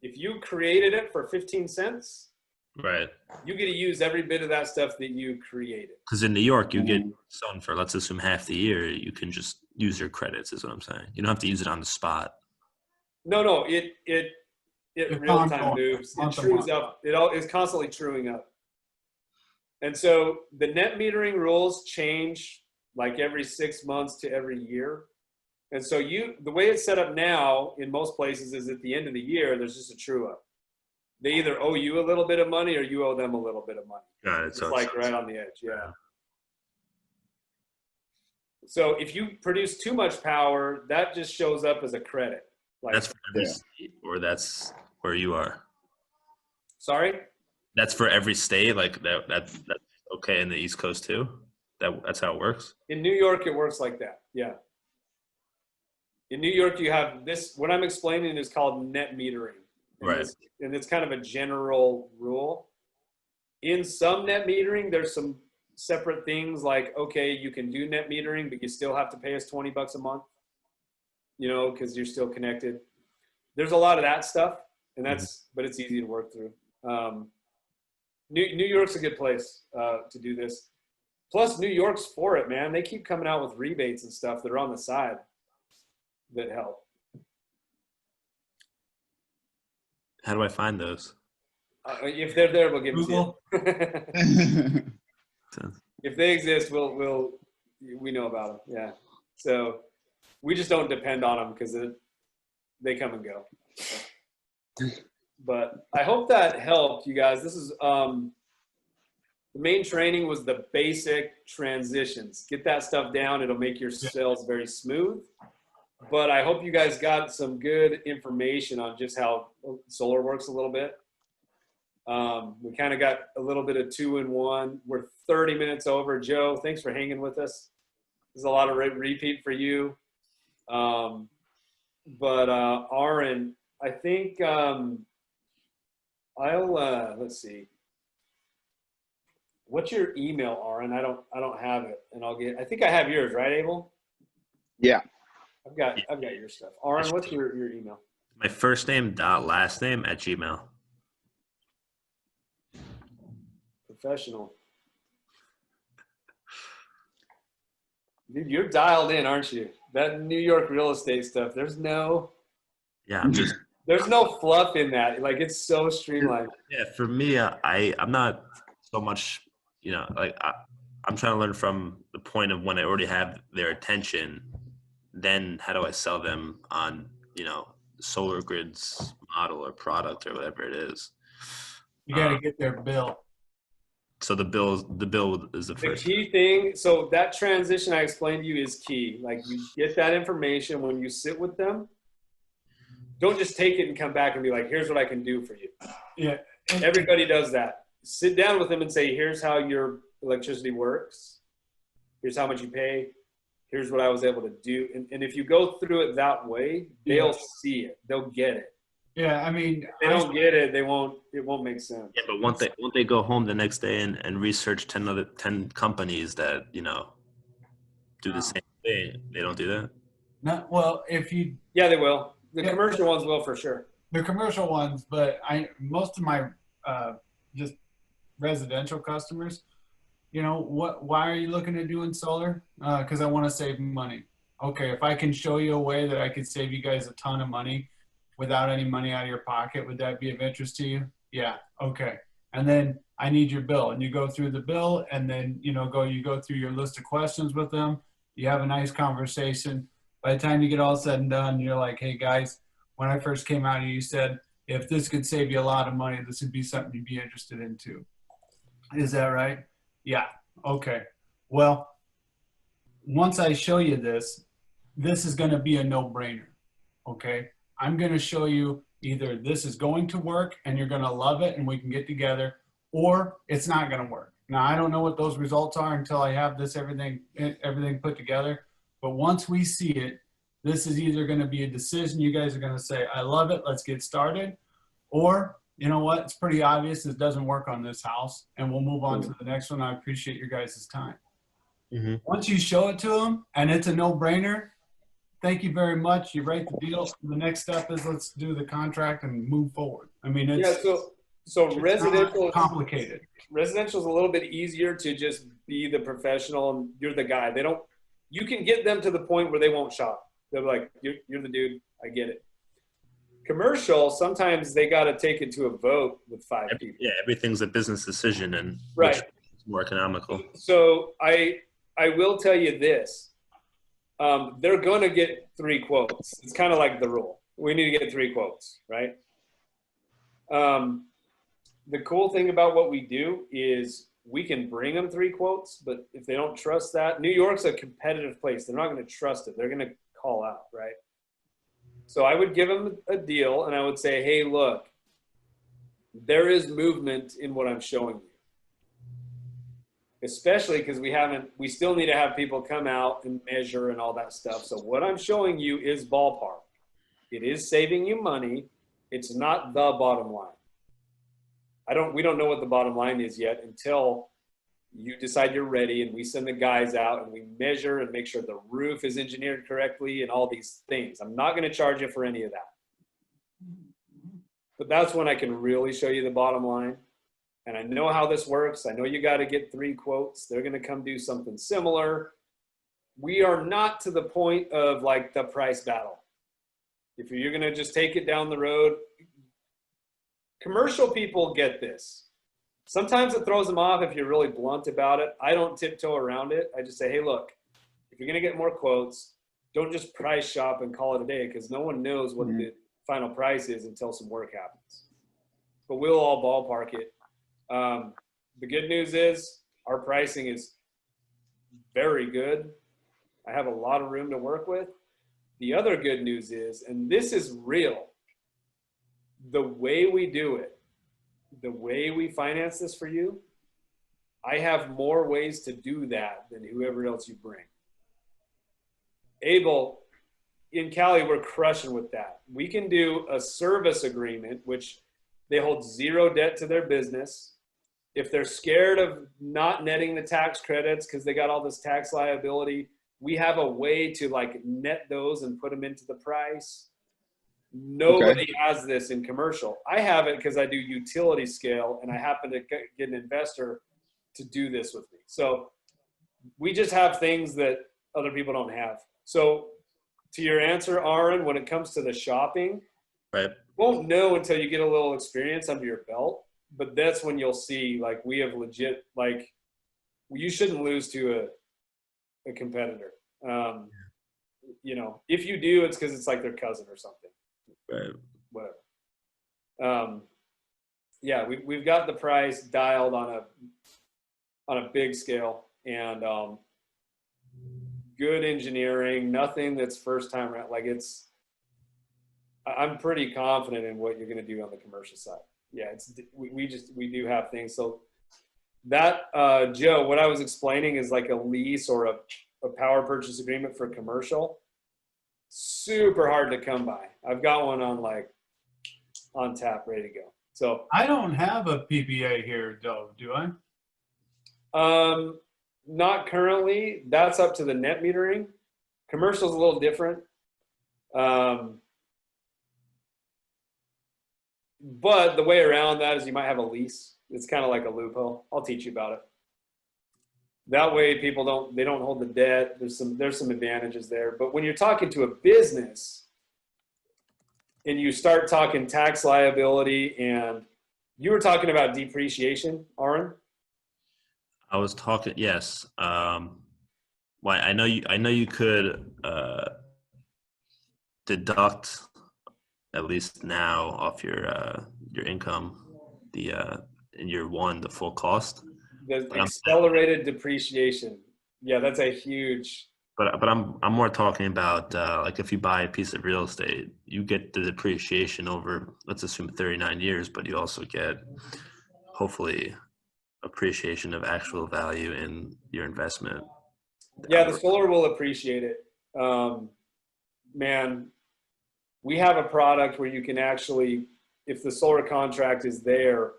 Speaker 1: If you created it for 15 cents,
Speaker 3: Right.
Speaker 1: you get to use every bit of that stuff that you created.
Speaker 3: Because in New York, you get someone for, let's assume, half the year. You can just use your credits, is what I'm saying. You don't have to use it on the spot.
Speaker 1: No, it real time moves. It trues up. It all is constantly truing up. And so the net metering rules change like every 6 months to every year. And so the way it's set up now in most places is at the end of the year, there's just a true up. They either owe you a little bit of money or you owe them a little bit of money.
Speaker 3: Got it.
Speaker 1: It's like right on the edge. Yeah. So if you produce too much power, that just shows up as a credit. Like,
Speaker 3: that's for every state, or that's where you are.
Speaker 1: Sorry?
Speaker 3: That's for every state, like that's okay in the East Coast too. That's how it works.
Speaker 1: In New York, it works like that. Yeah. In New York, you have this. What I'm explaining is called net metering,
Speaker 3: Right.
Speaker 1: And it's kind of a general rule. In some net metering, there's some separate things like, okay, you can do net metering, but you still have to pay us $20 a month, you know, because you're still connected. There's a lot of that stuff, and but it's easy to work through. New York's a good place to do this. Plus, New York's for it, man. They keep coming out with rebates and stuff that are on the side that help.
Speaker 3: How do I find those?
Speaker 1: If they're there, we'll give them
Speaker 2: Google.
Speaker 1: to you. If they exist, we know about them. Yeah. So we just don't depend on them because they come and go. But I hope that helped you guys. This is the main training was the basic transitions. Get that stuff down. It'll make your sales very smooth. But I hope you guys got some good information on just how solar works a little bit. We kind of got a little bit of 2-in-1. We're 30 minutes over. Joe, thanks for hanging with us. There's a lot of repeat for you. But Aaron, I think let's see. What's your email, Aaron? I don't have it, and I think I have yours, right, Abel?
Speaker 4: Yeah.
Speaker 1: I've got your stuff. Aaron, what's your email?
Speaker 3: My first name dot last name at Gmail.
Speaker 1: Professional. Dude, you're dialed in, aren't you? That New York real estate stuff. There's no
Speaker 3: Yeah, I'm just
Speaker 1: fluff in that. Like, it's so streamlined.
Speaker 3: yeah. For me, I'm not so much, like I'm trying to learn from the point of when I already have their attention. Then how do I sell them on Solar Grid's model or product or whatever it is?
Speaker 2: You got to get their bill.
Speaker 3: So the bill is the
Speaker 1: The
Speaker 3: first.
Speaker 1: key thing, so that transition I explained to you is key. Like, you get that information when you sit with them. Don't just take it and come back and be like, here's what I can do for you.
Speaker 2: Yeah.
Speaker 1: Everybody does that. Sit down with them and say, here's how your electricity works. Here's how much you pay. Here's what I was able to do. And if you go through it that way, they'll see it. They'll get it.
Speaker 2: Yeah, I mean,
Speaker 1: If they don't get it, it won't make sense.
Speaker 3: Yeah, but won't they go home the next day and research 10 companies that do the same thing? They don't do that.
Speaker 2: not well. If you
Speaker 1: Yeah, they will. The
Speaker 2: Yeah.
Speaker 1: commercial ones will for sure.
Speaker 2: the commercial ones, but most of my just residential customers, why are you looking at doing solar? Because I want to save money. Okay, if I can show you a way that I could save you guys a ton of money without any money out of your pocket, would that be of interest to you? Yeah. Okay. And then I need your bill, and you go through the bill, and then you go through your list of questions with them. You have a nice conversation. By the time you get all said and done, you're like, hey guys, when I first came out here, you said if this could save you a lot of money, this would be something you'd be interested in too. Is that right? Yeah. Okay. Well, once I show you this is going to be a no-brainer. Okay. I'm going to show you either this is going to work and you're going to love it and we can get together, or it's not going to work. Now, I don't know what those results are until I have everything put together. But once we see it, this is either going to be a decision you guys are going to say, I love it, let's get started. Or, you know what, it's pretty obvious it doesn't work on this house and we'll move on to the next one. I appreciate your guys' time.
Speaker 3: Mm-hmm.
Speaker 2: Once you show it to them and it's a no-brainer, thank you very much. You write the deal. The next step is let's do the contract and move forward. I mean, it's
Speaker 1: so
Speaker 2: it's
Speaker 1: residential
Speaker 2: not complicated.
Speaker 1: Residential is a little bit easier to just be the professional and you're the guy. You can get them to the point where they won't shop. They're like, you're the dude. I get it. Commercial, sometimes they got to take it to a vote with 5 people.
Speaker 3: Yeah, everything's a business decision, and
Speaker 1: Right.
Speaker 3: which is more economical.
Speaker 1: So I will tell you this. They're going to get 3 quotes. It's kind of like the rule. We need to get 3 quotes, right? The cool thing about what we do is we can bring them 3 quotes, but if they don't trust that, New York's a competitive place. They're not going to trust it. They're going to call out, right? So I would give them a deal and I would say, hey, look, there is movement in what I'm showing you. Especially because we still need to have people come out and measure and all that stuff. So what I'm showing you is ballpark. It is saving you money. It's not the bottom line. We don't know what the bottom line is yet until you decide you're ready and we send the guys out and we measure and make sure the roof is engineered correctly and all these things. I'm not going to charge you for any of that. But that's when I can really show you the bottom line. And I know how this works. I know you got to get 3 quotes. They're going to come do something similar. We are not to the point of like the price battle. If you're going to just take it down the road, commercial people get this. Sometimes it throws them off if you're really blunt about it. I don't tiptoe around it. I just say, hey, look, if you're going to get more quotes, don't just price shop and call it a day because no one knows what the final price is until some work happens. But we'll all ballpark it. The good news is our pricing is very good. I have a lot of room to work with. The other good news is, and this is real, the way we do it, the way we finance this for you, I have more ways to do that than whoever else you bring. Abel, in Cali, we're crushing with that. We can do a service agreement, which They hold zero debt to their business. If they're scared of not netting the tax credits because they got all this tax liability, we have a way to like net those and put them into the price. Nobody has this in commercial. I have it because I do utility scale and I happen to get an investor to do this with me. So we just have things that other people don't have. So to your answer, Aaron, when it comes to the shopping,
Speaker 3: Right.
Speaker 1: you won't know until you get a little experience under your belt, but that's when you'll see, like, we have legit, like, you shouldn't lose to a competitor. You know, if you do, it's because it's like their cousin or something.
Speaker 3: Right.
Speaker 1: Whatever. Yeah, we've got the price dialed on a big scale, and good engineering, nothing that's first time around. Like, I'm pretty confident in what you're going to do on the commercial side. Yeah, we do have things. So that, Joe, what I was explaining is like a lease or a power purchase agreement for commercial. Super hard to come by. I've got one on tap, ready to go. So
Speaker 6: I don't have a PPA here, though, do I?
Speaker 1: not currently. That's up to the net metering. Commercial's a little different. But the way around that is you might have a lease. It's kind of like a loophole. I'll teach you about it. That way people don't hold the debt. There's some advantages there. But when you're talking to a business and you start talking tax liability, and you were talking about depreciation, Aaron?
Speaker 3: I was talking, yes. Why I know you could deduct, at least now, off your income, in year one, the full cost.
Speaker 1: The accelerated depreciation. Yeah, that's a huge.
Speaker 3: But I'm more talking about like if you buy a piece of real estate, you get the depreciation over, let's assume 39 years, but you also get hopefully appreciation of actual value in your investment.
Speaker 1: Yeah, the solar will appreciate it. Man, we have a product where you can actually, if the solar contract is there,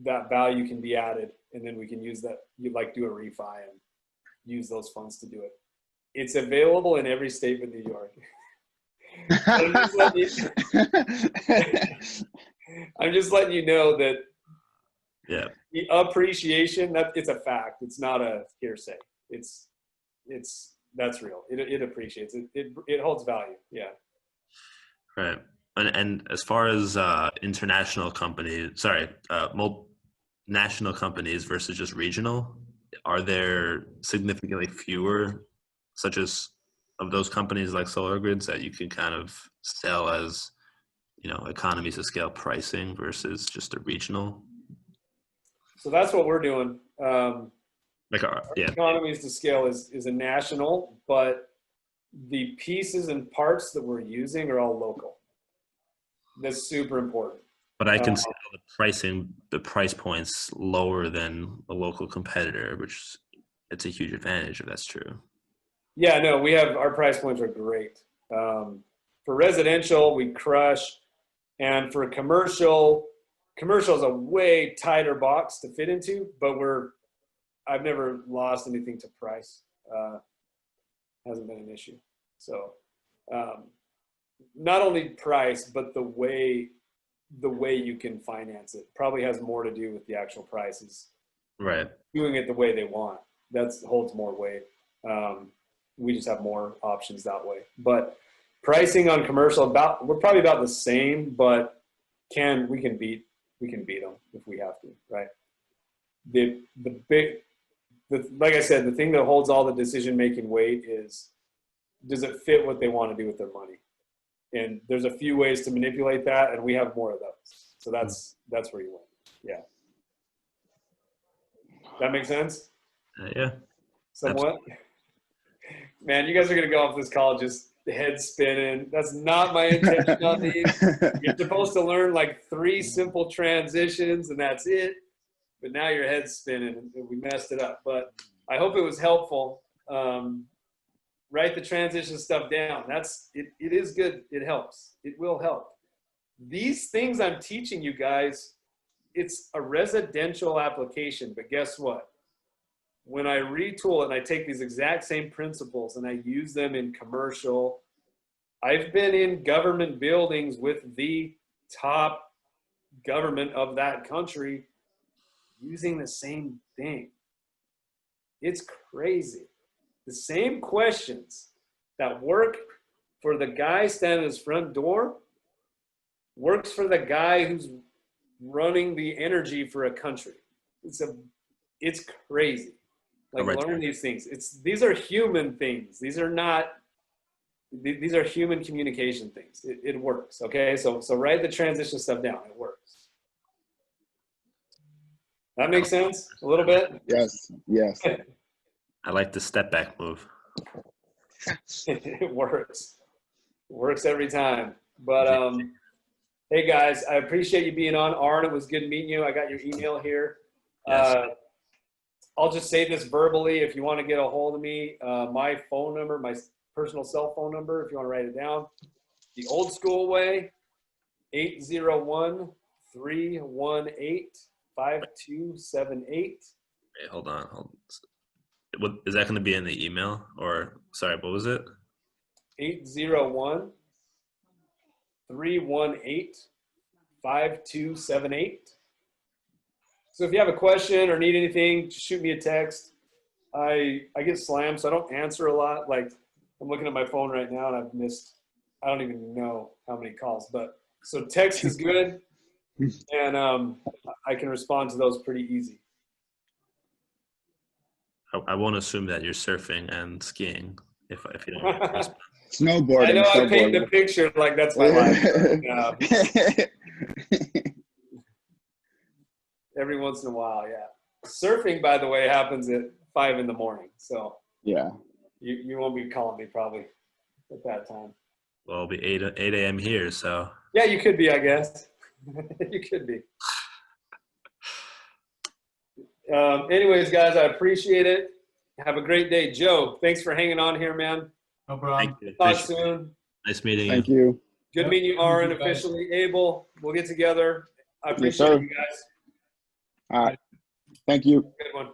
Speaker 1: that value can be added, and then we can use that. You like do a refi and use those funds to do it. It's available in every state but New York. I'm just letting you know that.
Speaker 3: Yeah.
Speaker 1: The appreciation, it's a fact. It's not a hearsay. That's real. It appreciates. It holds value. Yeah.
Speaker 3: Right. And as far as international companies, national companies versus just regional, are there significantly fewer, such as of those companies like SolarGrids, that you can kind of sell as, economies of scale pricing versus just a regional?
Speaker 1: So that's what we're doing.
Speaker 3: Yeah.
Speaker 1: Economies to scale is a national, but the pieces and parts that we're using are all local. That's super important.
Speaker 3: But I can sell the price points lower than a local competitor, which it's a huge advantage if that's true.
Speaker 1: Yeah, no, our price points are great. For residential, we crush, and for commercial is a way tighter box to fit into, but I've never lost anything to price. Hasn't been an issue. So not only price, but the way you can finance it probably has more to do with the actual prices.
Speaker 3: Right.
Speaker 1: Doing it the way they want. That holds more weight. We just have more options that way. But pricing on commercial, we're probably about the same, but we can beat them if we have to, right? Like I said, the thing that holds all the decision-making weight is, does it fit what they want to do with their money? And there's a few ways to manipulate that, and we have more of those. So that's where you win. Yeah. That makes sense?
Speaker 3: Yeah.
Speaker 1: Somewhat? Man, you guys are going to go off this call just head spinning. That's not my intention on these. You're supposed to learn like 3 simple transitions, and that's it. But now your head's spinning, and we messed it up. But I hope it was helpful. Write the transition stuff down. It is good. It helps. It will help. these things I'm teaching you guys, it's a residential application, but guess what? When I retool it and I take these exact same principles and I use them in commercial, I've been in government buildings with the top government of that country using the same thing. It's crazy. The same questions that work for the guy standing at his front door works for the guy who's running the energy for a country. It's crazy. Like,
Speaker 3: Right.
Speaker 1: learn these things. These are human things. These are human communication things. It works. Okay. So write the transition stuff down. It works. That makes sense a little bit.
Speaker 4: Yes. Yes.
Speaker 3: I like the step back move.
Speaker 1: It works. It works every time. But hey guys, I appreciate you being on. Arn, it was good meeting you. I got your email here.
Speaker 3: Yes.
Speaker 1: I'll just say this verbally. If you want to get a hold of me, my phone number, my personal cell phone number, if you want to write it down, the old school way, 801-318-5278.
Speaker 3: Wait, hold on. What is that going to be in the email? Or sorry, what was it?
Speaker 1: 801-318-5278. So if you have a question or need anything, just shoot me a text. I get slammed, so I don't answer a lot. Like, I'm looking at my phone right now and I've missed, I don't even know how many calls, but so text is good. And I can respond to those pretty easy.
Speaker 3: I won't assume that you're surfing and skiing if you don't respond.
Speaker 4: Snowboarding.
Speaker 1: I know I paint the
Speaker 4: snowboarding.
Speaker 1: picture like that's my life. Every once in a while, yeah. Surfing, by the way, happens at 5 in the morning. So
Speaker 4: Yeah.
Speaker 1: you won't be calling me probably at that time.
Speaker 3: Well, it'll be 8 a.m. here, so
Speaker 1: Yeah, you could be, I guess. You could be. Anyways, guys, I appreciate it. Have a great day. Joe, thanks for hanging on here, man.
Speaker 6: No problem.
Speaker 3: thank you.
Speaker 1: Talk
Speaker 3: Appreciate it.
Speaker 1: soon.
Speaker 3: Nice meeting
Speaker 4: Thank
Speaker 3: you.
Speaker 4: you.
Speaker 1: Good
Speaker 6: Yep.
Speaker 1: meeting you,
Speaker 6: You
Speaker 1: Aaron,
Speaker 6: too, guys.
Speaker 1: officially. Abel, we'll get together. I
Speaker 4: Yes,
Speaker 1: appreciate
Speaker 4: sir.
Speaker 1: you guys.
Speaker 4: All right. Thank you.
Speaker 1: Good one.